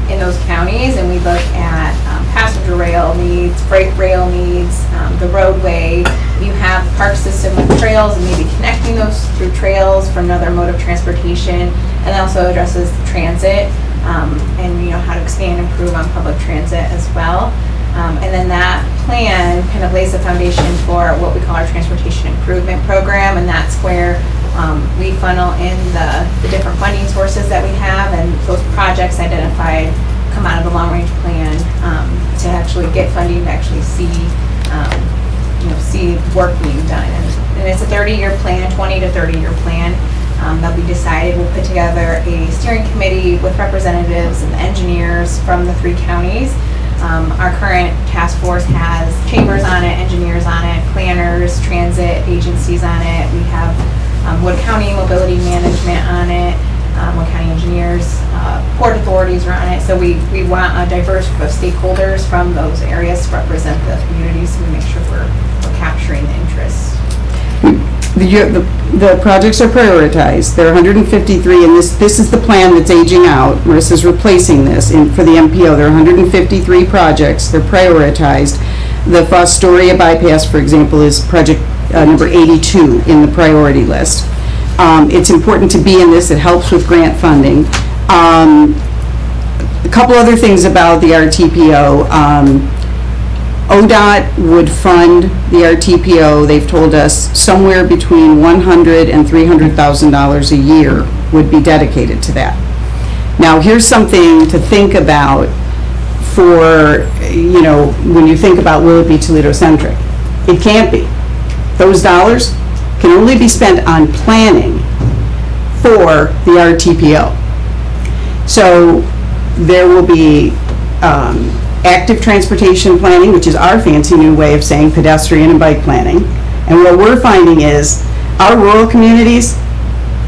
in those counties, and we look at passenger rail needs, freight rail needs, the roadway. You have park system with trails and maybe connecting those through trails from another mode of transportation, and also addresses transit and you know how to expand and improve on public transit as well. And then that plan kind of lays the foundation for what we call our transportation improvement program, and that's where we funnel in the different funding sources that we have, and those projects identified come out of the long-range plan to actually get funding to actually see, you know, see work being done. And it's a 30-year plan, 20 to 30-year plan that we decided. We'll put together a steering committee with representatives and engineers from the 3 counties. Our current task force has chambers on it, engineers on it, planners, transit agencies on it. We have Wood County Mobility Management on it, Wood County engineers, port authorities are on it. So we want a diverse group of stakeholders from those areas to represent the communities, so we make sure we're capturing the interests. The projects are prioritized. There are 153, and this is the plan that's aging out. Marissa's replacing this for the MPO. There are 153 projects. They're prioritized. The Fostoria bypass, for example, is project number 82 in the priority list. It's important to be in this. It helps with grant funding. A couple other things about the RTPO. ODOT would fund the RTPO. They've told us somewhere between $100,000 and $300,000 a year would be dedicated to that. Now, here's something to think about for, you know, when you think about will it be Toledo-centric. It can't be. Those dollars can only be spent on planning for the RTPO. So there will be active transportation planning, which is our fancy new way of saying pedestrian and bike planning. And what we're finding is our rural communities,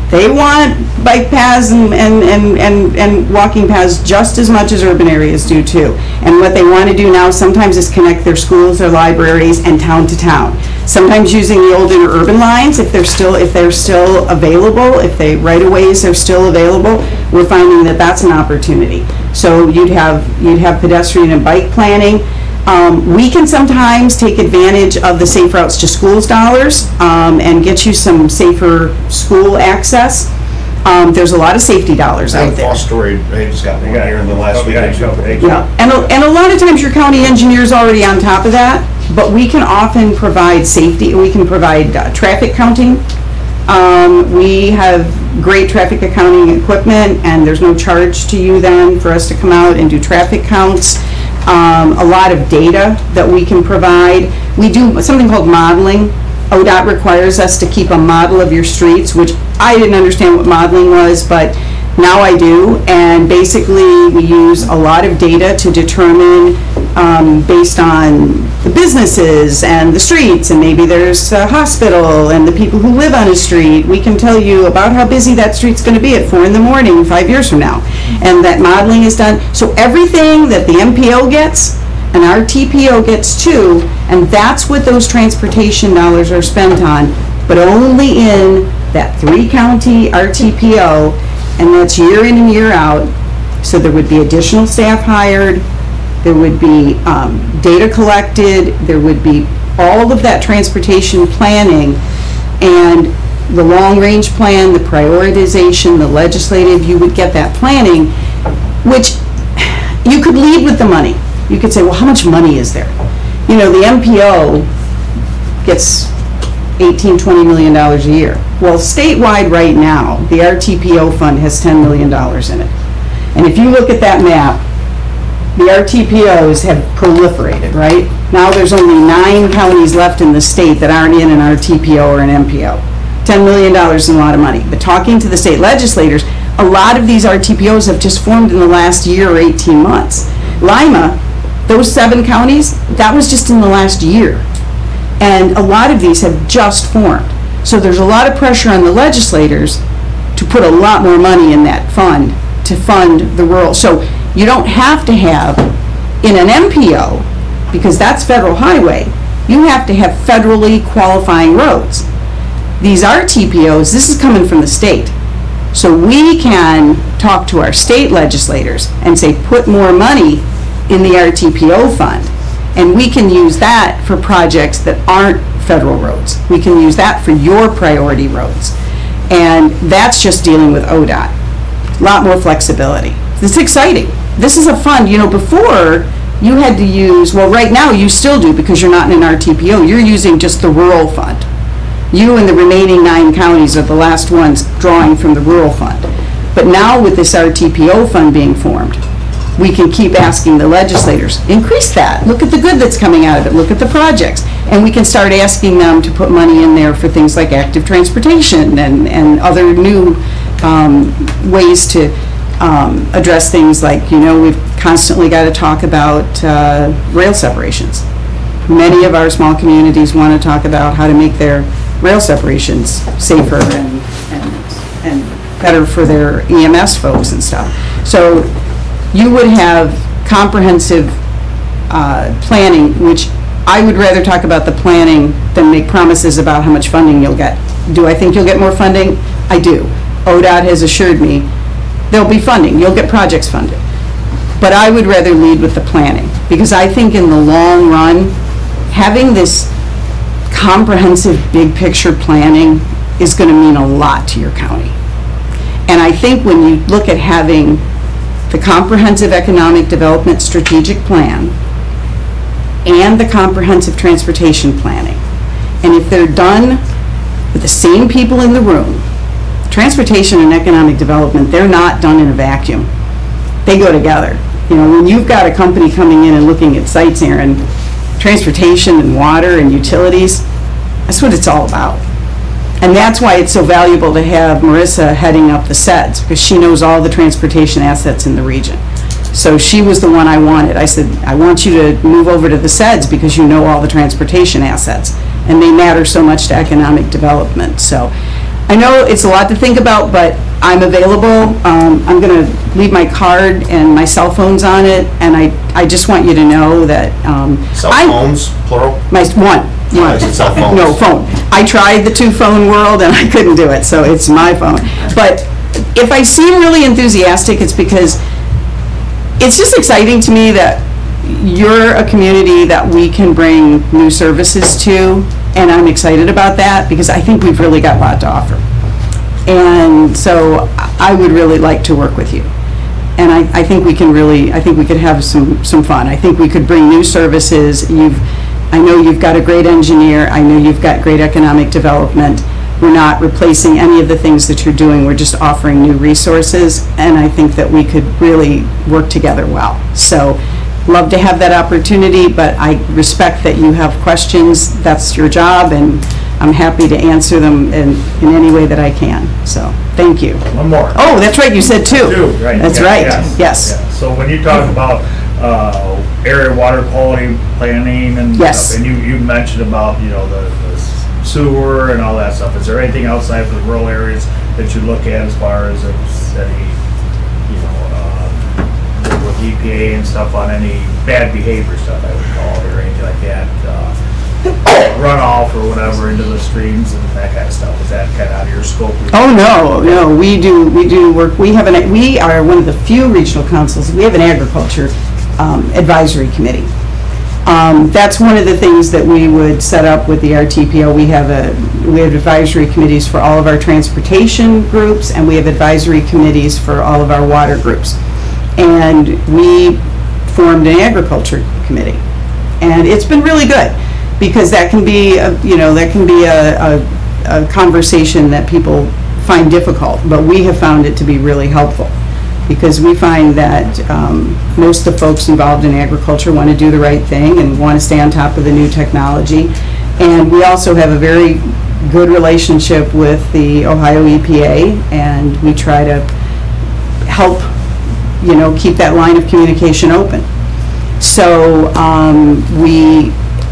they want bike paths and walking paths just as much as urban areas do too. And what they want to do now sometimes is connect their schools, their libraries, and town to town. Sometimes using the old interurban lines if they're still available, if they right-of-ways are still available. We're finding that that's an opportunity. So you'd have pedestrian and bike planning. We can sometimes take advantage of the Safe Routes to Schools dollars and get you some safer school access. There's a lot of safety dollars out there. Fostoria, I just got one here in the last week. Yeah, and a lot of times your county engineer's already on top of that, but we can often provide safety. We can provide traffic counting. We have great traffic accounting equipment, and there's no charge to you then for us to come out and do traffic counts. A lot of data that we can provide. We do something called modeling. ODOT requires us to keep a model of your streets, which I didn't understand what modeling was, but now I do. And basically, we use a lot of data to determine, based on the businesses and the streets, and maybe there's a hospital and the people who live on a street, we can tell you about how busy that street's going to be at 4 in the morning 5 years from now. And that modeling is done. So everything that the MPO gets, and our TPO gets too, and that's what those transportation dollars are spent on, but only in that 3-county RTPO, and that's year in and year out. So there would be additional staff hired, there would be data collected, there would be all of that transportation planning, and the long-range plan, the prioritization, the legislative, you would get that planning, which you could lead with the money. You could say, well, how much money is there? You know, the MPO gets $18, $20 million a year. Well, statewide right now, the RTPO fund has $10 million in it. And if you look at that map, the RTPOs have proliferated, right? Now there's only 9 counties left in the state that aren't in an RTPO or an MPO. $10 million is a lot of money. But talking to the state legislators, a lot of these RTPOs have just formed in the last year or 18 months. Lima those 7 counties, that was just in the last year. And a lot of these have just formed. So there's a lot of pressure on the legislators to put a lot more money in that fund to fund the rural. So you don't have to have, in an MPO, because that's federal highway, you have to have federally qualifying roads. These RTPOs, this is coming from the state. So we can talk to our state legislators and say, put more money in the RTPO fund. And we can use that for projects that aren't federal roads. We can use that for your priority roads. And that's just dealing with ODOT. A lot more flexibility. It's exciting. This is a fund, you know, before you had to use, well, right now you still do because you're not in an RTPO. You're using just the rural fund. You and the remaining 9 counties are the last ones drawing from the rural fund. But now with this RTPO fund being formed, we can keep asking the legislators, increase that. Look at the good that's coming out of it. Look at the projects. And we can start asking them to put money in there for things like active transportation and other new ways to address things like, you know, we've constantly got to talk about rail separations. Many of our small communities want to talk about how to make their rail separations safer and better for their EMS folks and stuff. So you would have comprehensive planning, which I would rather talk about the planning than make promises about how much funding you'll get. Do I think you'll get more funding? I do. ODOT has assured me there'll be funding. You'll get projects funded. But I would rather lead with the planning, because I think in the long run, having this comprehensive big picture planning is going to mean a lot to your county. And I think when you look at having the comprehensive economic development strategic plan and the comprehensive transportation planning, and if they're done with the same people in the room, transportation and economic development, they're not done in a vacuum. They go together. You know, when you've got a company coming in and looking at sites, Aaron, transportation and water and utilities, that's what it's all about. And that's why it's so valuable to have Marissa heading up the SEDS, because she knows all the transportation assets in the region. So she was the one I wanted. I said, I want you to move over to the SEDS because you know all the transportation assets, and they matter so much to economic development. So I know it's a lot to think about, but I'm available. I'm going to leave my card and my cell phone's on it, and I just want you to know that Cell phones, plural? My one. I said cell phones. No, phone. I tried the 2-phone world and I couldn't do it, so it's my phone. But if I seem really enthusiastic, it's because it's just exciting to me that you're a community that we can bring new services to, and I'm excited about that because I think we've really got a lot to offer. And so I would really like to work with you. And I think we can really, I think we could have some fun. I think we could bring new services. I know you've got a great engineer. I know you've got great economic development. We're not replacing any of the things that you're doing. We're just offering new resources, and I think that we could really work together well. So, love to have that opportunity, but I respect that you have questions. That's your job, and I'm happy to answer them in any way that I can. So, thank you. One more. Oh, that's right, you said 2. Right. That's Yeah, right, yes. yes. Yeah. So when you talk about area water quality planning and Yes. stuff, and you mentioned about, you know, the sewer and all that stuff, is there anything outside of the rural areas that you look at as far as any, you know, with EPA and stuff on any bad behavior stuff, I would call it, or anything like that, runoff or whatever into the streams and that kind of stuff? Is that kind of out of your scope? Oh, no, we do work. We are one of the few regional councils. We have an agriculture advisory committee. That's one of the things that we would set up with the RTPO. We have advisory committees for all of our transportation groups, and we have advisory committees for all of our water groups. And we formed an agriculture committee, and it's been really good because that can be, a conversation that people find difficult, but we have found it to be really helpful. Because we find that most of the folks involved in agriculture want to do the right thing and want to stay on top of the new technology. And we also have a very good relationship with the Ohio EPA, and we try to help, keep that line of communication open. So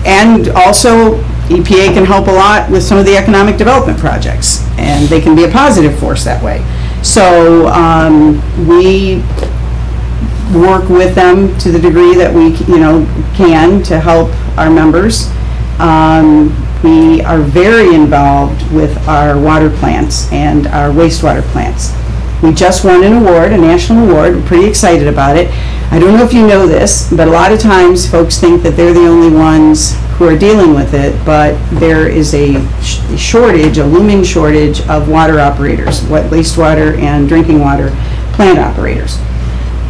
and also EPA can help a lot with some of the economic development projects, and they can be a positive force that way. So we work with them to the degree that we can to help our members. We are very involved with our water plants and our wastewater plants. We just won an award, a national award. We're pretty excited about it. I don't know if you know this, but a lot of times folks think that they're the only ones who are dealing with it, but there is a shortage, a looming shortage of water operators, wastewater and drinking water plant operators.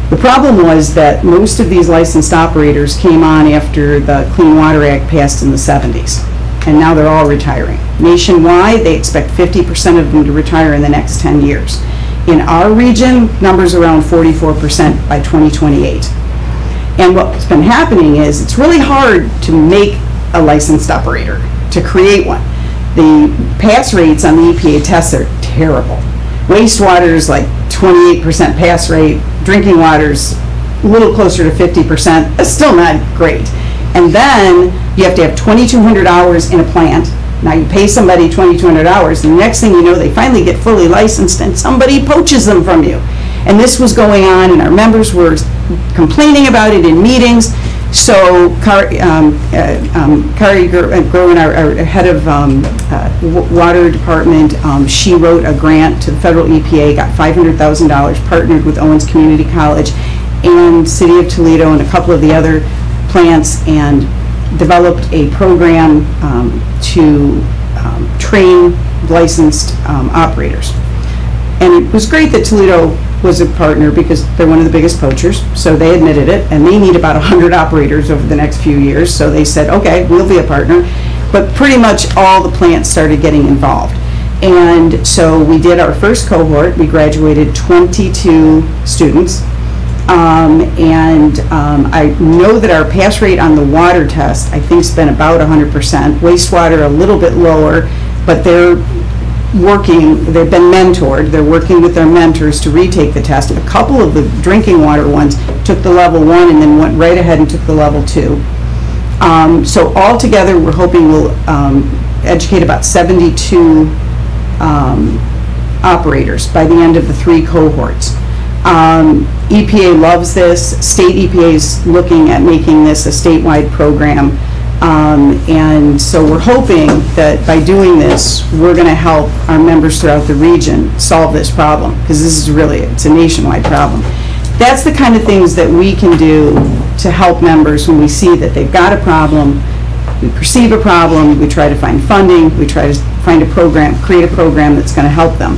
The problem was that most of these licensed operators came on after the Clean Water Act passed in the 70s, and now they're all retiring. Nationwide, they expect 50% of them to retire in the next 10 years. In our region, numbers around 44% by 2028. And what's been happening is it's really hard to make a licensed operator, to create one. The pass rates on the EPA tests are terrible. Wastewater is like 28% pass rate, drinking water's a little closer to 50%. That's still not great. And then you have to have 2,200 hours in a plant. Now you pay somebody 2,200 hours, and the next thing you know, they finally get fully licensed and somebody poaches them from you. And this was going on, and our members were complaining about it in meetings. So Kari Groen, our head of water department, she wrote a grant to the federal EPA, got $500,000, partnered with Owens Community College and City of Toledo and a couple of the other plants, and developed a program to train licensed operators. And it was great that Toledo was a partner because they're one of the biggest poachers, so they admitted it, and they need about 100 operators over the next few years, so they said, okay, we'll be a partner. But pretty much all the plants started getting involved. And so we did our first cohort. We graduated 22 students. I know that our pass rate on the water test, I think, has been about 100%. Wastewater a little bit lower, but they're working, they've been mentored, they're working with their mentors to retake the test. A couple of the drinking water ones took the level 1 and then went right ahead and took the level 2. So altogether, we're hoping we'll educate about 72 operators by the end of the 3 cohorts. EPA loves this. State EPA is looking at making this a statewide program. And so we're hoping that by doing this, we're going to help our members throughout the region solve this problem, because this is really, it's a nationwide problem. That's the kind of things that we can do to help members when we see that they've got a problem, we perceive a problem, we try to find funding, we try to find a program, create a program that's going to help them.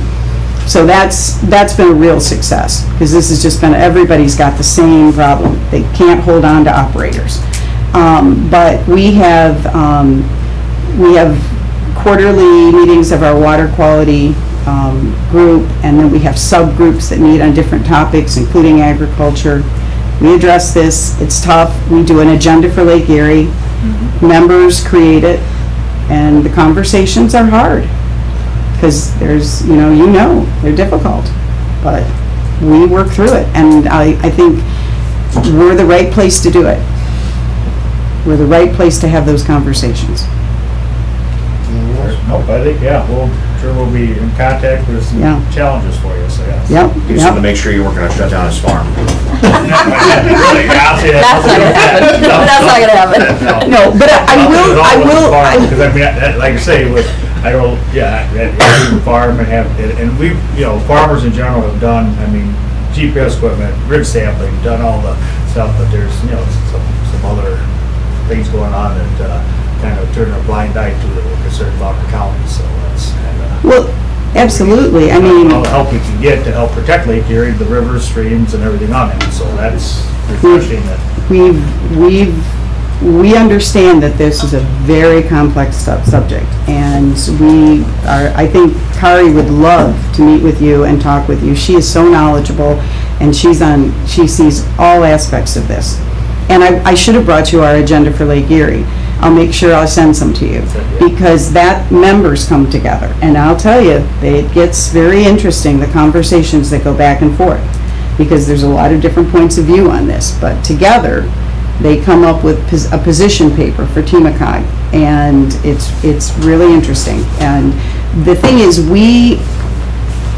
So that's been a real success, because this has just been, everybody's got the same problem. They can't hold on to operators. But we have quarterly meetings of our water quality group, and then we have subgroups that meet on different topics, including agriculture. We address this. It's tough. We do an agenda for Lake Erie. Mm-hmm. Members create it, and the conversations are hard, because there's, they're difficult, but we work through it, and I think we're the right place to do it. We're the right place to have those conversations. Nope, I think, we'll be in contact with some challenges for you, so yes. Yep. You just want to make sure you're working on shut down his farm. Really, I'll say That's not gonna happen. That's not gonna happen. No, but I will. Because I mean, like I say, farm and we, farmers in general have done, GPS equipment, grid sampling, done all the stuff, but there's, some other things going on that kind of turn a blind eye to that we're concerned about the county, so that's kind of... Well, absolutely, all the help you can get to help protect Lake Erie, the rivers, streams, and everything on it, so that's refreshing that... We understand that this is a very complex subject, and I think Kari would love to meet with you and talk with you. She is so knowledgeable, and she sees all aspects of this. And I should have brought you our agenda for Lake Erie. I'll make sure I'll send some to you, because that members come together. And I'll tell you, it gets very interesting, the conversations that go back and forth, because there's a lot of different points of view on this. But together, They come up with a position paper for TMACOG, and it's really interesting. And the thing is,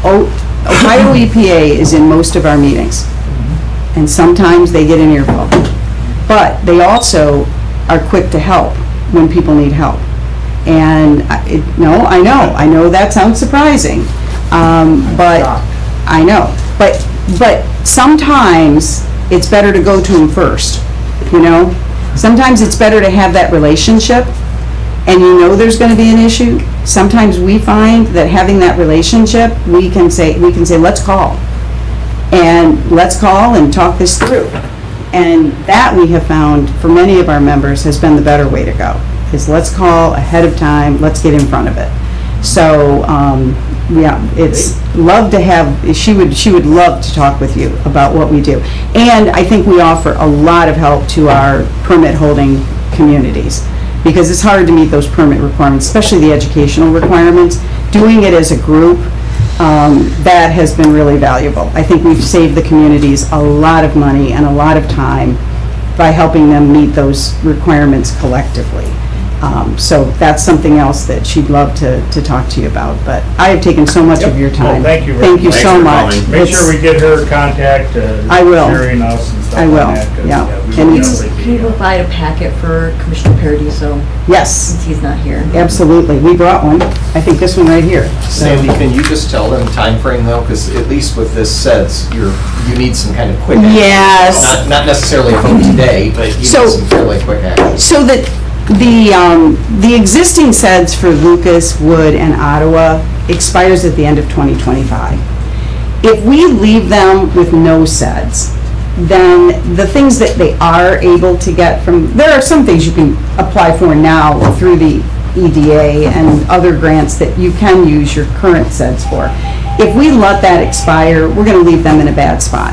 Ohio EPA is in most of our meetings, and sometimes they get an earful. But they also are quick to help when people need help. And I know that sounds surprising, but I know. But sometimes it's better to go to them first, you know? Sometimes it's better to have that relationship, and you know there's going to be an issue. Sometimes we find that having that relationship, we can say, let's call. And let's call and talk this through. And that we have found for many of our members has been the better way to go. Is let's call ahead of time, let's get in front of it. So, yeah, it's love to have, she would love to talk with you about what we do. And I think we offer a lot of help to our permit holding communities, because it's hard to meet those permit requirements, especially the educational requirements. Doing it as a group, that has been really valuable. I think we've saved the communities a lot of money and a lot of time by helping them meet those requirements collectively. So that's something else that she'd love to talk to you about. But I have taken so much of your time. Well, thank you. Thank you so much. Make sure we get her contact. I will. Sharing us and stuff I will. like that, Yeah. Can you provide a packet for Commissioner Paradiso? Yes. Since he's not here. Absolutely. We brought one. I think this one right here. Sandy, can you just tell them time frame though? Because at least with this SEDS, you need some kind of quick action. Yes. Not necessarily a vote today, but you need some fairly quick action. So that the existing SEDS for Lucas, Wood, and Ottawa expires at the end of 2025. If we leave them with no SEDS, then the things that they are able to get from, there are some things you can apply for now through the EDA and other grants that you can use your current SEDS for. If we let that expire, we're going to leave them in a bad spot.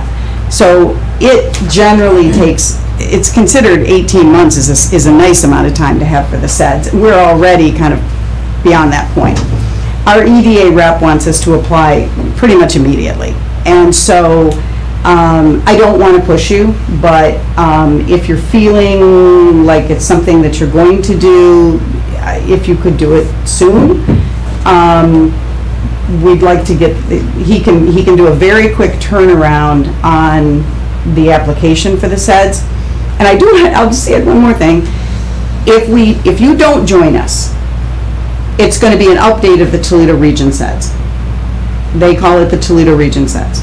So it generally takes, it's considered 18 months is a nice amount of time to have for the SEDS. We're already kind of beyond that point. Our EDA rep wants us to apply pretty much immediately. And so I don't want to push you, but if you're feeling like it's something that you're going to do, if you could do it soon, we'd like to get, he can do a very quick turnaround on the application for the SEDS. And I'll just add one more thing. If you don't join us, it's going to be an update of the Toledo Region SEDS. They call it the Toledo Region SEDS.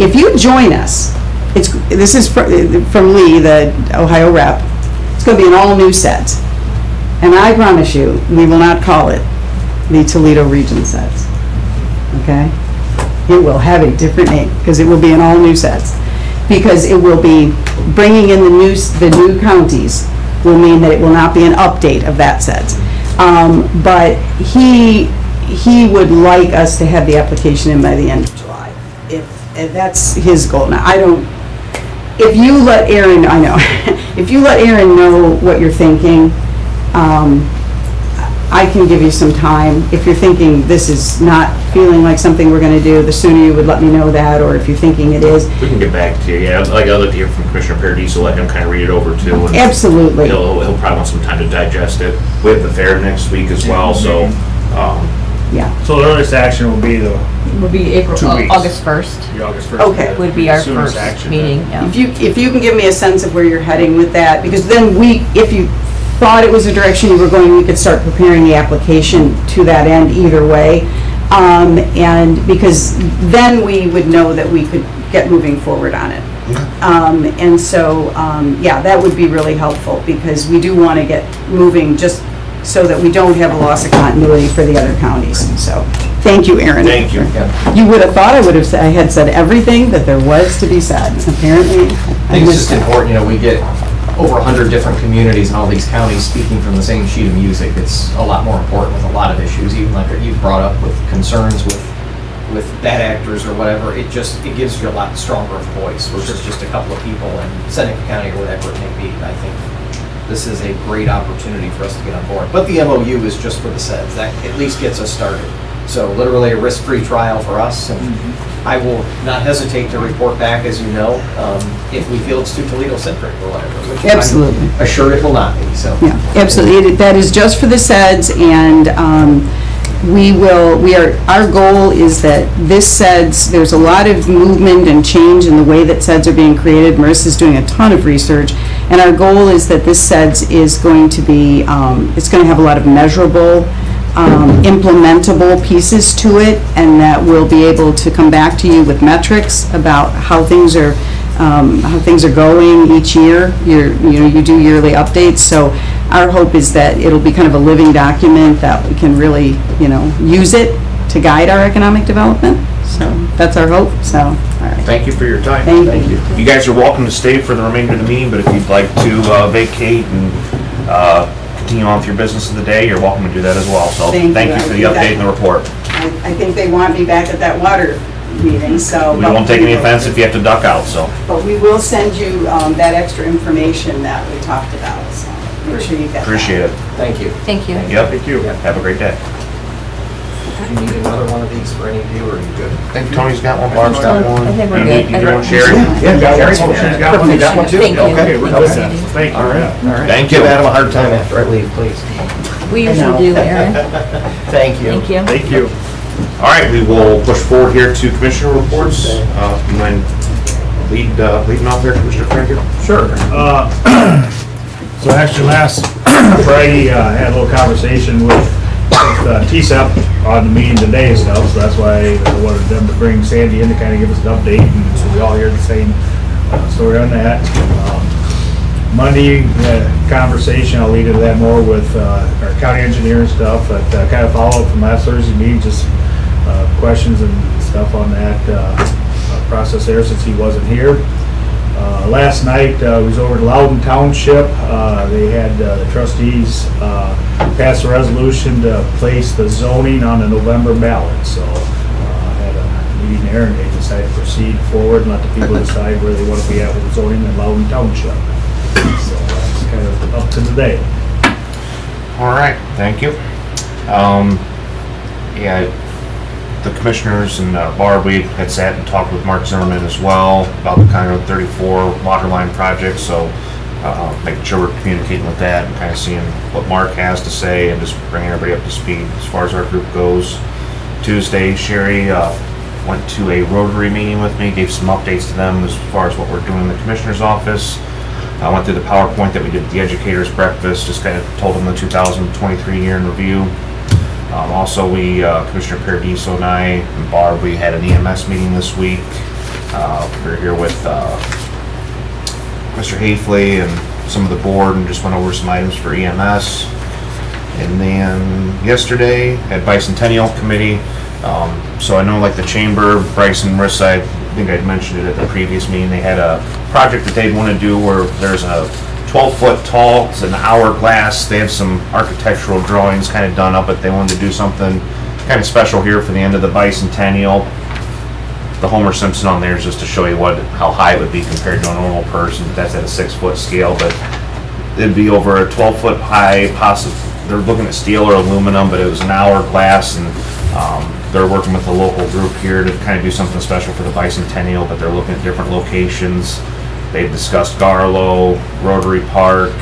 If you join us, this is from Lee, the Ohio rep, it's going to be an all-new SEDS. And I promise you, we will not call it the Toledo Region SEDS. Okay? It will have a different name, because it will be an all-new SEDS. Because it will be bringing in the new counties will mean that it will not be an update of that SEDS. But he would like us to have the application in by the end of July. If that's his goal. Now, if you let Aaron, I know, if you let Aaron know what you're thinking, I can give you some time. If you're thinking this is not feeling like something we're going to do, the sooner you would let me know that, or if you're thinking it is. We can get back to you. Yeah, I'd like to hear from Commissioner Paradiso, let him kind of read it over too. And absolutely. He'll probably want some time to digest it. We have the fair next week as well, so. Yeah. So the earliest action will be August 1st. August 1st. Okay. Would be our first meeting. Yeah. If you can give me a sense of where you're heading with that, because then if you thought it was a direction you were going, we could start preparing the application to that end either way. And because then we would know that we could get moving forward on it. And so, yeah, that would be really helpful, because we do want to get moving just so that we don't have a loss of continuity for the other counties. So, thank you, Aaron. Thank you. You would have thought I had said everything that there was to be said. Apparently, I think it's just important, we get over 100 different communities in all these counties speaking from the same sheet of music. It's a lot more important with a lot of issues, even like you've brought up with concerns with bad actors or whatever. It gives you a lot stronger of a voice versus just a couple of people in Seneca County or whatever it may be. I think this is a great opportunity for us to get on board. But the MOU is just for the SEDS. That at least gets us started. So literally a risk-free trial for us, and I will not hesitate to report back, as you know, if we feel it's too Toledo-centric or whatever. Which Absolutely. I'm assured it will not be, so. Yeah, absolutely. That is just for the SEDS, and our goal is that this SEDS, there's a lot of movement and change in the way that SEDS are being created. Marissa's doing a ton of research, and our goal is that this SEDS is going to be, it's going to have a lot of measurable, implementable pieces to it, and that we'll be able to come back to you with metrics about how things are going each year. You do yearly updates, so our hope is that it'll be kind of a living document that we can really, use it to guide our economic development. So that's our hope. So, all right. Thank you for your time. Thank you. You guys are welcome to stay for the remainder of the meeting, but if you'd like to vacate and continue on with your business of the day, you're welcome to do that as well. So thank you for the update and the report. I think they want me back at that water meeting, so. We won't take any offense if you have to duck out, so. But we will send you that extra information that we talked about, so make sure you get that. Appreciate it. Thank you. Thank you. Yep. Thank you. Have a great day. Do you need another one of these for any of you, or are you good? I think Tony's got one, Barb's got one. I think we're You good. need one, Sherry? Yeah, Gary's got one. You got one too? Thank you. Okay, we're okay. good. Thank you. All right, Yeah. all right. Thank you. Give Adam a hard time after I leave, please. We usually do, Aaron. Thank you. Thank you. Thank you. All right, we will push forward here to commissioner reports. You mind leading off there, Commissioner Frank? Sure. So actually last Friday, I had a little conversation with TSEP on the meeting today and stuff, so that's why I wanted them to bring Sandy in to kind of give us an update, and so we all hear the same story on that. Monday, conversation, I'll lead into that more with our county engineer and stuff, but kind of follow up from last Thursday meeting, just questions and stuff on that process there since he wasn't here. Last night, we was over to Loudon Township. They had the trustees pass a resolution to place the zoning on the November ballot. So I had a meeting there, and they decided to proceed forward and let the people decide where they want to be at with the zoning in Loudon Township. So that's kind of up to today. All right, thank you. The commissioners and Barb, we had sat and talked with Mark Zimmerman as well about the kind of 34 water line project, so making sure we're communicating with that and kind of seeing what Mark has to say and just bringing everybody up to speed as far as our group goes. Tuesday, Sherry went to a Rotary meeting with me, gave some updates to them as far as what we're doing in the commissioner's office. I went through the PowerPoint that we did at the educators breakfast, just kind of told them the 2023 year in review. Also, Commissioner Paradiso and I and Barb, we had an EMS meeting this week. We were here with Mr. Hafley and some of the board and just went over some items for EMS. And then yesterday at Bicentennial Committee, so I know like the Chamber, Bryce and Marissa, I think I'd mentioned it at the previous meeting, they had a project that they'd want to do where there's a 12-foot tall, it's an hourglass. They have some architectural drawings kind of done up, but they wanted to do something kind of special here for the end of the bicentennial. The Homer Simpson on there is just to show you how high it would be compared to a normal person. That's at a 6-foot scale, but it'd be over a 12-foot high, possibly. They're looking at steel or aluminum, but it was an hourglass, and they're working with a local group here to kind of do something special for the bicentennial, but they're looking at different locations. They've discussed Garlow, Rotary Park,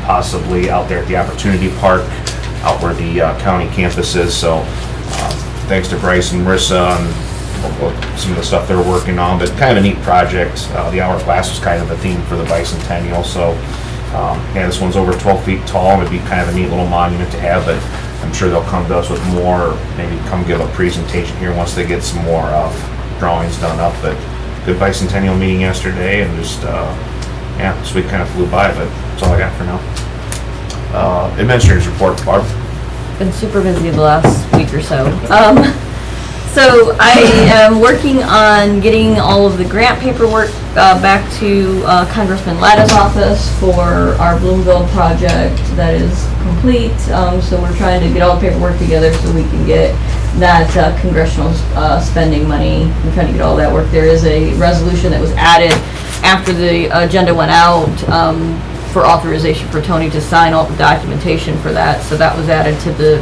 possibly out there at the Opportunity Park, out where the county campus is. So thanks to Bryce and Marissa on some of the stuff they're working on, but kind of a neat project. The hourglass was kind of a theme for the bicentennial. So yeah, this one's over 12 feet tall. It'd be kind of a neat little monument to have, but I'm sure they'll come to us with more, maybe come give a presentation here once they get some more drawings done up. But good bicentennial meeting yesterday, and just yeah, this week kind of flew by, but that's all I got for now. Administrator's report, Barb. Been super busy the last week or so. So I am working on getting all of the grant paperwork back to Congressman Latta's office for our Bloomville project that is complete. So we're trying to get all the paperwork together so we can get that congressional spending money. We're trying to get all that work. There is a resolution that was added after the agenda went out for authorization for Tony to sign all the documentation for that. So that was added to the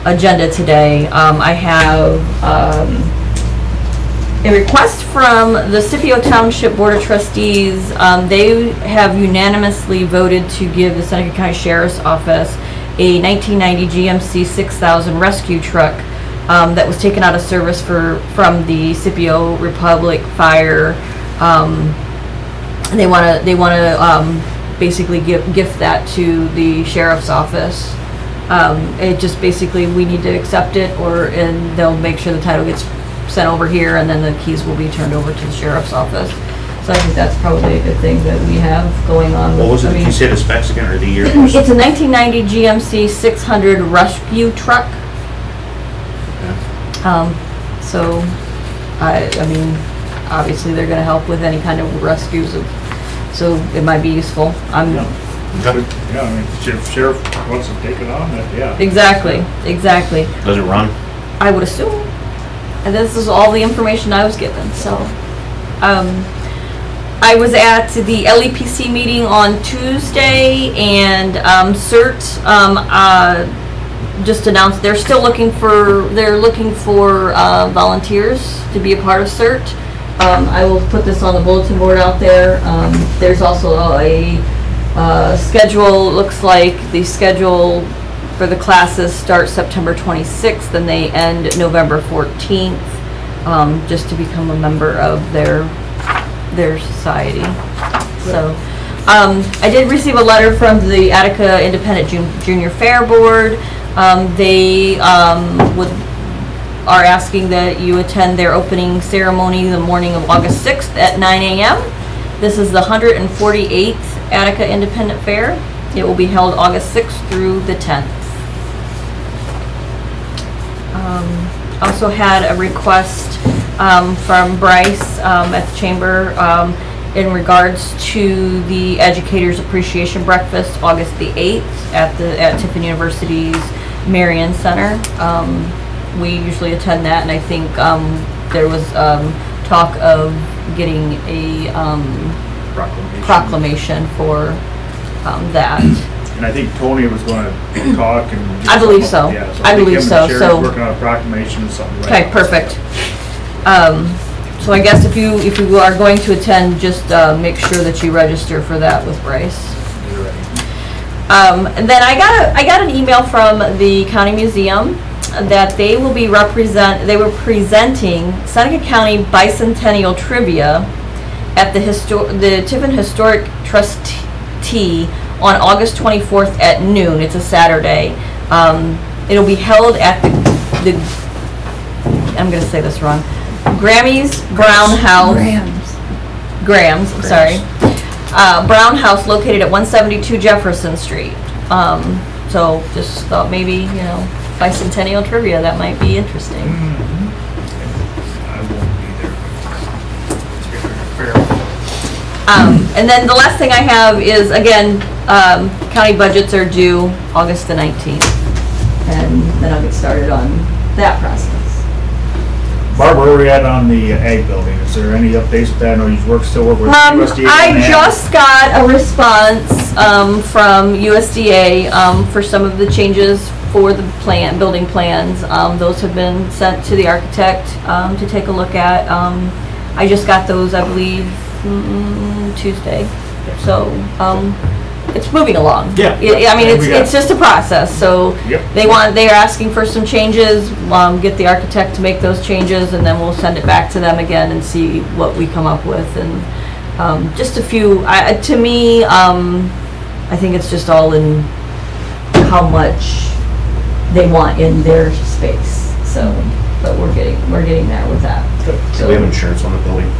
agenda today. I have a request from the Scipio Township Board of Trustees. They have unanimously voted to give the Seneca County Sheriff's Office a 1990 GMC 6000 rescue truck that was taken out of service from the Scipio Republic Fire. They want to basically gift that to the sheriff's office. It just basically, we need to accept it, and they'll make sure the title gets sent over here, and then the keys will be turned over to the sheriff's office. So I think that's probably a good thing that we have going on. What was it, you said the specs again, or the year? It's a 1990 GMC 600 rescue truck. So, I mean, obviously they're going to help with any kind of rescues, so it might be useful. Yeah, I mean, sheriff wants to take it on, yeah. Exactly. Does it run? I would assume. And this is all the information I was given, so. I was at the LEPC meeting on Tuesday, and CERT just announced they're looking for volunteers to be a part of CERT. I will put this on the bulletin board out there. There's also a schedule. Looks like the schedule for the classes starts September 26th and they end November 14th, just to become a member of their society. So I did receive a letter from the Attica Independent Junior Fair Board. They are asking that you attend their opening ceremony the morning of August 6th at 9 a.m. This is the 148th Attica Independent Fair. It will be held August 6th through the 10th. Also had a request from Bryce at the Chamber in regards to the Educators Appreciation Breakfast, August the 8th at Tiffin University's Marion Center. We usually attend that, and I think there was talk of getting a proclamation for that. And I think Tony was going to talk and. I believe so. Yeah, I believe so. So working on a proclamation or something. Okay, perfect. So I guess if you are going to attend, just make sure that you register for that with Bryce. You're ready. And then I got an email from the County Museum that they were presenting Seneca County Bicentennial Trivia at the Tiffin Historic Trustee on August 24th at noon. It's a Saturday. It'll be held at the I'm going to say this wrong, Grammys Brown House. Grams, I'm sorry. Brown House, located at 172 Jefferson Street. So just thought maybe, bicentennial trivia, that might be interesting. I won't be there. And then the last thing I have is, again, county budgets are due August the 19th. And then I'll get started on that process. Barbara, where are we at on the ag building? Is there any updates with that? I know you still work with USDA. I just got a response from USDA for some of the changes for the building plans. Those have been sent to the architect to take a look at. I just got those, I believe, Tuesday. So it's moving along. Yeah. I mean, it's just a process. So yep. they're asking for some changes. Get the architect to make those changes, and then we'll send it back to them again and see what we come up with. And just a few. To me, I think it's just all in how much they want in their space. So, but we're getting there with that. Good. So, do we have insurance on the building?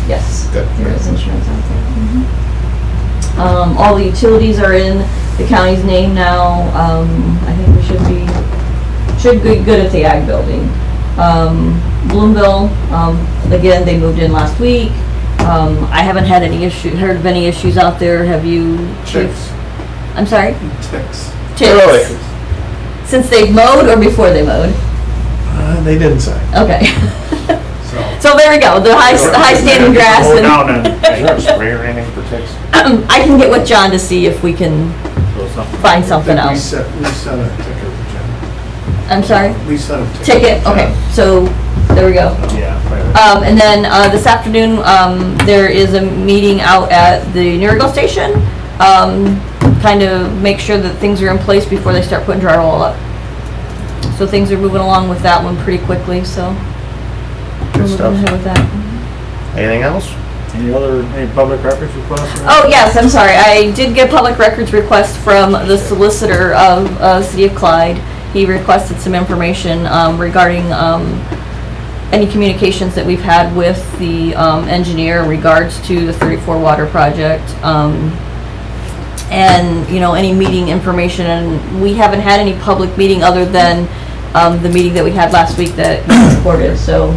Yes. Good. There is insurance out there. Mm-hmm. All the utilities are in the county's name now. I think we should be good at the ag building. Bloomville, again, they moved in last week. I haven't had heard of any issues out there. Have you, Chief? I'm sorry? Ticks. Really? Since they've mowed or before they mowed? They didn't say. Okay. So there we go, the high standing grass. Is there a spray or anything for ticks? I can get with John to see if we can find something else. We sent a ticket to John. I'm sorry? We sent a Ticket, okay, so, there we go. Yeah. And then this afternoon, there is a meeting out at the Newrigal station. Kind of make sure that things are in place before they start putting drywall up. So things are moving along with that one pretty quickly, so. Good we're stuff. moving ahead with that. Anything else? Any public records requests? Oh, yes, I'm sorry. I did get public records request from the solicitor of City of Clyde. He requested some information regarding any communications that we've had with the engineer in regards to the 34 water project. And, you know, any meeting information. And we haven't had any public meeting other than the meeting that we had last week that you recorded, so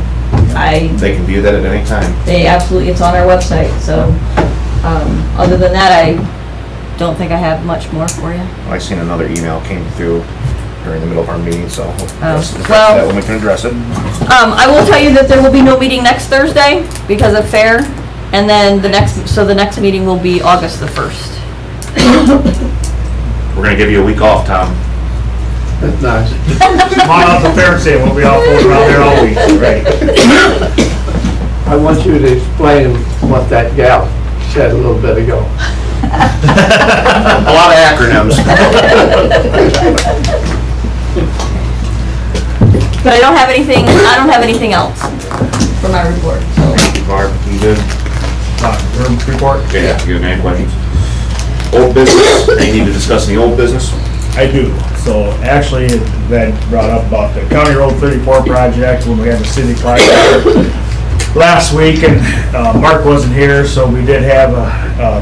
They can view that at any time. absolutely, it's on our website, so, other than that, I don't think I have much more for you. I seen another email came through during the middle of our meeting, so we'll address well- that when we can address it. I will tell you that there will be no meeting next Thursday because of fair, and then the next meeting will be August the 1st. We're gonna give you a week off, Tom. That's nice. Come on out to Fair Sale, we'll be all floating around there all week, right? I want you to explain what that gal said a little bit ago. A lot of acronyms. But I don't have anything else for my report, so. Barb, you good? Room report? Yeah, you have any questions? Old business, they need to discuss the old business. I do. So actually, that brought up about the County Road 34 project when we had the city of Clyde last week, and Mark wasn't here, so we did have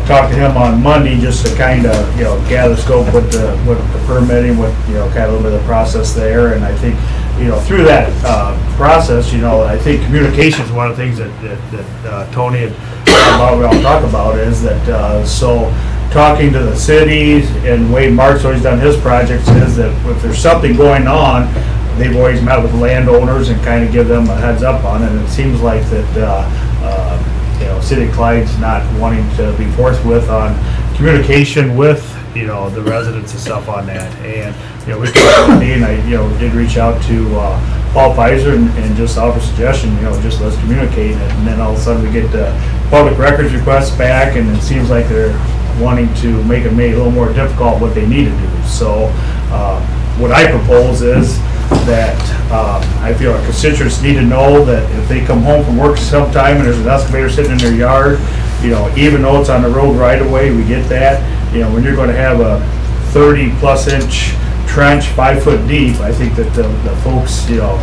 talk to him on Monday just to kind of, you know, gather scope with the permitting, with, you know, kind of a little bit of the process there. And I think, you know, through that process, you know, I think communication is one of the things that Tony had we all talk about is that so talking to the cities and the way Mark's always done his projects is that if there's something going on, they've always met with landowners and kind of give them a heads up on it. And it seems like that, you know, City of Clyde's not wanting to be forthwith on communication with, you know, the residents and stuff on that. And, you know, we talked with me, and I, you know, did reach out to Paul Pfizer and just offer a suggestion, you know, just let's communicate. And then all of a sudden we get the public records requests back, and it seems like they're wanting to make it a little more difficult what they need to do. So what I propose is that I feel our constituents need to know that if they come home from work sometime and there's an excavator sitting in their yard, you know, even though it's on the road right away, we get that. You know, when you're going to have a 30-plus inch trench 5 foot deep, I think that the folks, you know,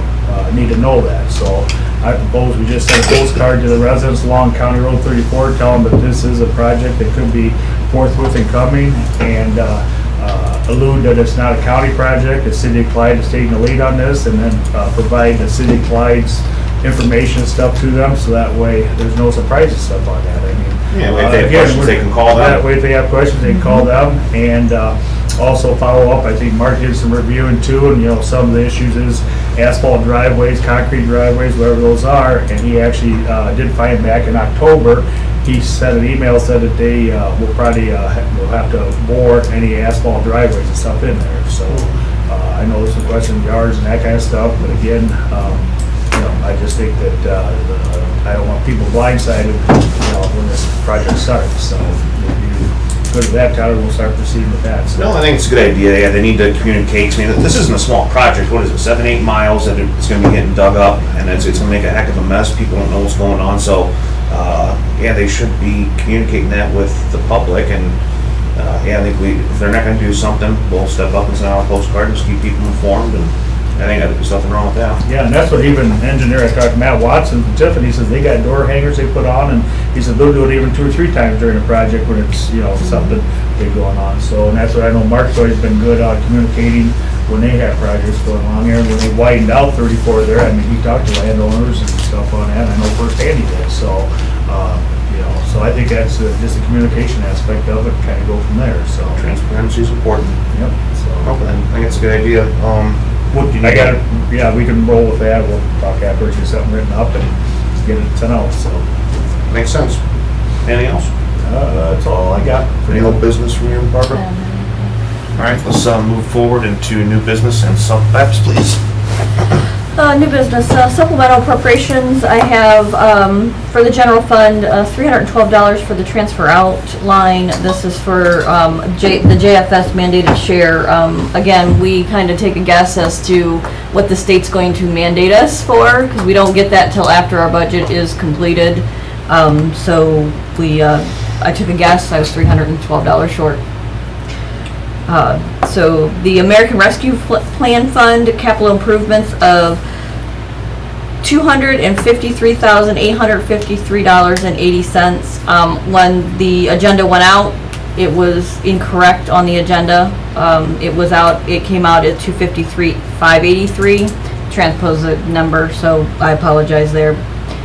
need to know that. So I propose we just send a postcard to the residents along County Road 34, tell them that this is a project that could be forthwith and coming, and allude that it's not a county project. The City of Clyde is taking the lead on this, and then provide the City of Clyde's information and stuff to them, so that way there's no surprises stuff on that. I mean, Yeah, if they have questions, they can call them. That way, if they have questions, they can call them, and also follow up. I think Mark did some reviewing too, and, you know, some of the issues is asphalt driveways, concrete driveways, whatever those are, and he actually did find back in October, he sent an email, said that they will probably will have to bore any asphalt driveways and stuff in there. So I know there's some questions, yards and that kind of stuff, but again, you know, I just think that I don't want people blindsided, you know, when this project starts. So if you go to that, Tyler, we'll start proceeding with that. So. No, I think it's a good idea. Yeah, they need to communicate. I mean, this isn't a small project. What is it, 7-8 miles that it's going to be getting dug up, and it's going to make a heck of a mess. People don't know what's going on. So, yeah, they should be communicating that with the public. And yeah, I think if they're not going to do something, we'll step up and send out a postcard and just keep people informed. And I think there's nothing wrong with that. Yeah, and that's what even engineer, I talked to Matt Watson from Tiffany, he says they got door hangers they put on, and he said they'll do it even 2 or 3 times during the project when it's, you know, something big going on. So, and that's what I know Mark's always been good on communicating when they have projects going on there. When they widened out 34 there, I mean, he talked to landowners and stuff on that, I know firsthand he did. So, you know, so I think that's just the communication aspect of it, kind of go from there. So Transparency is important. Yep. So I think it's a good idea. I got it. Yeah, we can roll with that. We'll talk after, get something written up and get it sent out. So Makes sense. Anything else? that's all I got. Any old business from you, Barbara? All right, let's move forward into new business and sub-PEPs, please. New business, supplemental appropriations. I have, for the general fund, $312 for the transfer out line. This is for the JFS mandated share. Again, we kind of take a guess as to what the state's going to mandate us for, because we don't get that till after our budget is completed. So I took a guess, I was $312 short. So the American Rescue Plan Fund, capital improvements of $253,853.80. When the agenda went out, it was incorrect on the agenda. It came out at $253,583, transpose the number, so I apologize there.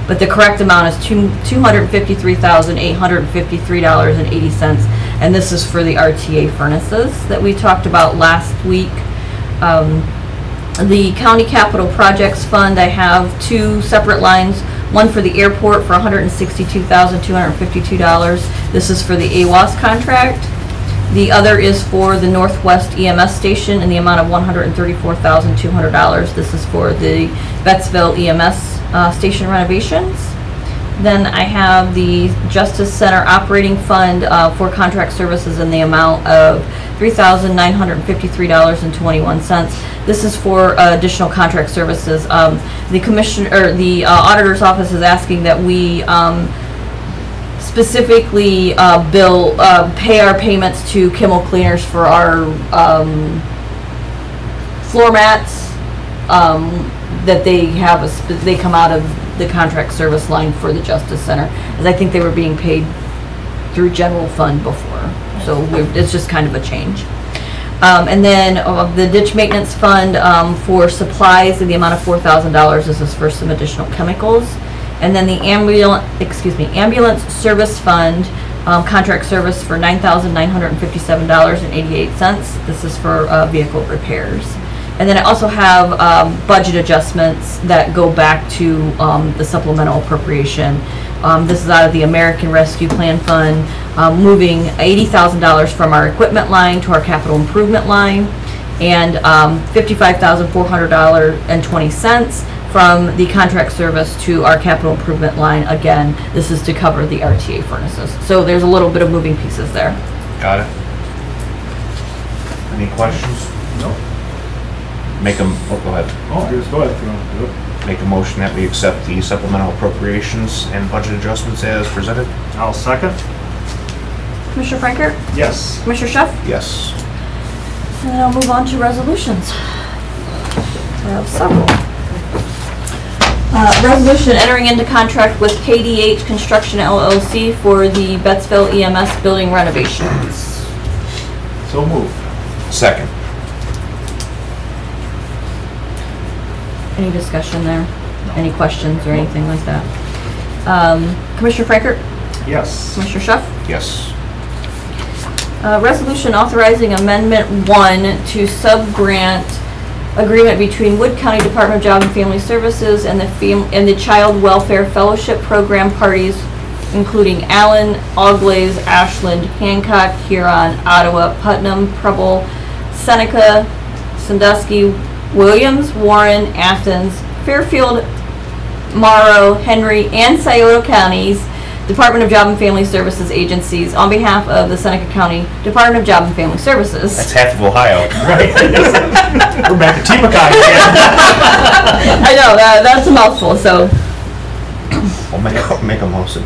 But the correct amount is $253,853.80. And this is for the RTA furnaces that we talked about last week. The County Capital Projects Fund, I have two separate lines. One for the airport for $162,252. This is for the AWAS contract. The other is for the Northwest EMS station in the amount of $134,200. This is for the Bettsville EMS station renovations. Then I have the Justice Center Operating Fund for contract services in the amount of $3,953.21. This is for additional contract services. The auditor's office is asking that we specifically pay our payments to Kimmel Cleaners for our floor mats that they have. They come out of the contract service line for the Justice Center, as I think they were being paid through general fund before, so it's just kind of a change. And then the ditch maintenance fund for supplies in the amount of $4,000. This is for some additional chemicals. And then the ambulance service fund, contract service for $9,957.88. This is for vehicle repairs. And then I also have budget adjustments that go back to the supplemental appropriation. This is out of the American Rescue Plan Fund, moving $80,000 from our equipment line to our capital improvement line, and $55,400.20 from the contract service to our capital improvement line. Again, this is to cover the RTA furnaces. So there's a little bit of moving pieces there. Got it. Any questions? No. Go ahead. Oh, just go ahead if you want to do it. Make a motion that we accept the supplemental appropriations and budget adjustments as presented. I'll second. Commissioner Frankert? Yes. Commissioner Schuff? Yes. And then I'll move on to resolutions. I have several. Resolution entering into contract with KDH Construction LLC for the Bettsville EMS building renovations. So moved. Second. Any discussion there? Any questions or anything like that? Commissioner Frankert? Yes. Commissioner Schuff? Yes. Resolution authorizing Amendment 1 to sub-grant agreement between Wood County Department of Job and Family Services and the Child Welfare Fellowship Program parties, including Allen, Auglaize, Ashland, Hancock, Huron, Ottawa, Putnam, Preble, Seneca, Sandusky, Williams, Warren, Athens, Fairfield, Morrow, Henry, and Scioto counties, Department of Job and Family Services agencies on behalf of the Seneca County Department of Job and Family Services. That's half of Ohio. Right. We're back to Tippecanoe again. I know, that's a mouthful, so. We'll make a motion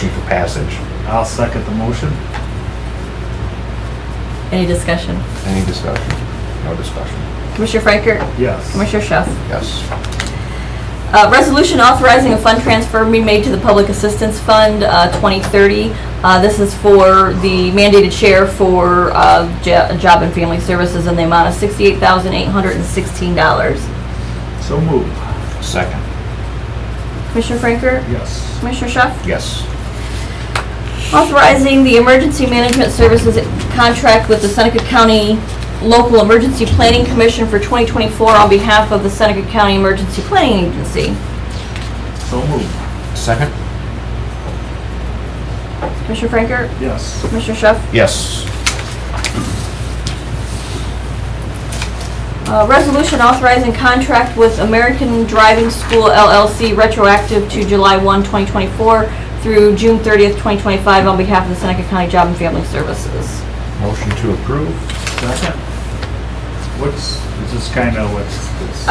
for passage. I'll second the motion. Any discussion? Any discussion? No discussion. Commissioner Frankert? Yes. Commissioner Schuff? Yes. Resolution authorizing a fund transfer be made to the Public Assistance Fund 2030. This is for the mandated share for Job and Family Services in the amount of $68,816. So moved. Second. Commissioner Frankert? Yes. Commissioner Schuff? Yes. Authorizing the Emergency Management Services contract with the Seneca County Local Emergency Planning Commission for 2024 on behalf of the Seneca County Emergency Planning Agency. So moved. Second. Commissioner Frankert? Yes. Commissioner Schuff? Yes. Resolution authorizing contract with American Driving School LLC retroactive to July 1, 2024 through June 30th, 2025 on behalf of the Seneca County Job and Family Services. Motion to approve. Second. Is this kind of, what's this?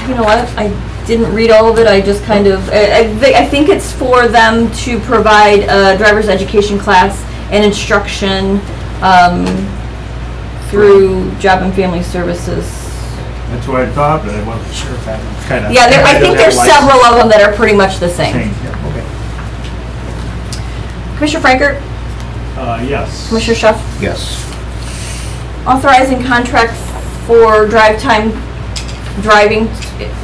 You know what? I didn't read all of it. I just kind of, I think it's for them to provide a driver's education class and instruction through Job and Family Services. That's what I thought, but I wasn't sure if that was kind of. Yeah, I think there's several of them that are pretty much the same. Okay. Commissioner Frankert? Yes. Commissioner Schuff? Yes. Authorizing contract for drive time driving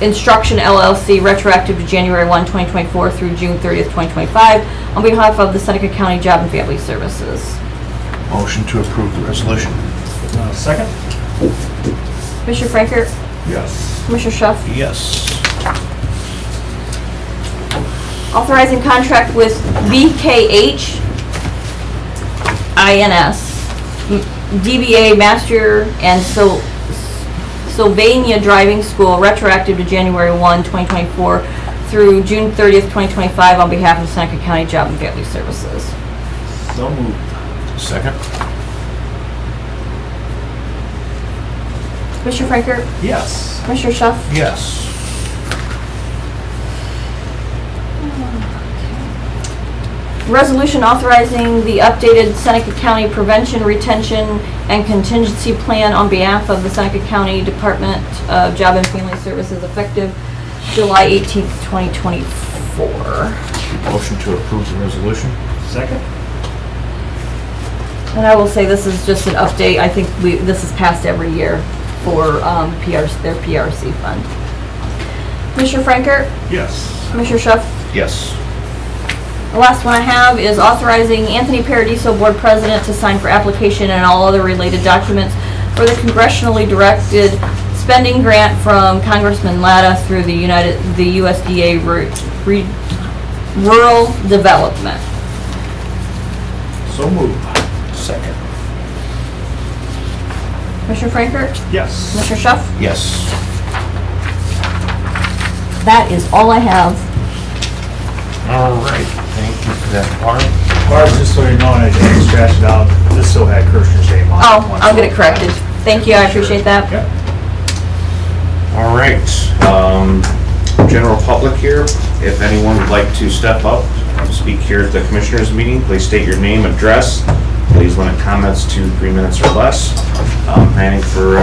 instruction LLC retroactive to January 1, 2024 through June 30th, 2025 on behalf of the Seneca County Job and Family Services. Motion to approve the resolution. Second. Commissioner Frankert? Yes. Commissioner Schuff? Yes. Authorizing contract with BKH INS, DBA Master and Sylvania Driving School retroactive to January 1, 2024 through June 30th, 2025 on behalf of Seneca County Job and Family Services. So moved. Second. Commissioner Frankert? Yes. Commissioner Schuff? Yes. Resolution authorizing the updated Seneca County Prevention, Retention, and Contingency Plan on behalf of the Seneca County Department of Job and Family Services effective July 18th, 2024. Motion to approve the resolution. Second. And I will say this is just an update. I think this is passed every year for their PRC fund. Commissioner Frankert? Yes. Commissioner Schuff? Yes. The last one I have is authorizing Anthony Paradiso, Board President, to sign for application and all other related documents for the congressionally directed spending grant from Congressman Latta through the USDA Rural Development. So moved. Second. Commissioner Frankert? Yes. Commissioner Schuff? Yes. That is all I have. All right. Thank you for that, Barb. Barb, just so you know, and I didn't scratch it out, this still had Kirschner's name on it. Oh, I'll get it corrected. Thank you, I appreciate that. Yeah. All right. General public here, if anyone would like to step up and speak here at the commissioners meeting, please state your name, address. Please limit comments to 3 minutes or less. Planning for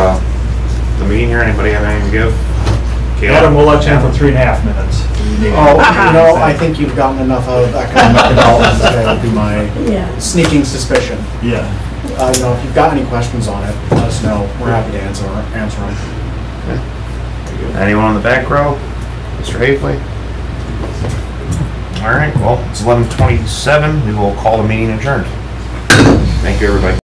the meeting here, anybody have anything to give? Adam, we'll let you in for 3.5 minutes. I think you've gotten enough out of economic development. That would be my sneaking suspicion. Yeah. If you've got any questions on it, let us know. We're happy to answer them. Anyone on the back row? Mr. Hafley? All right, well, it's 11:27. We will call the meeting adjourned. Thank you, everybody.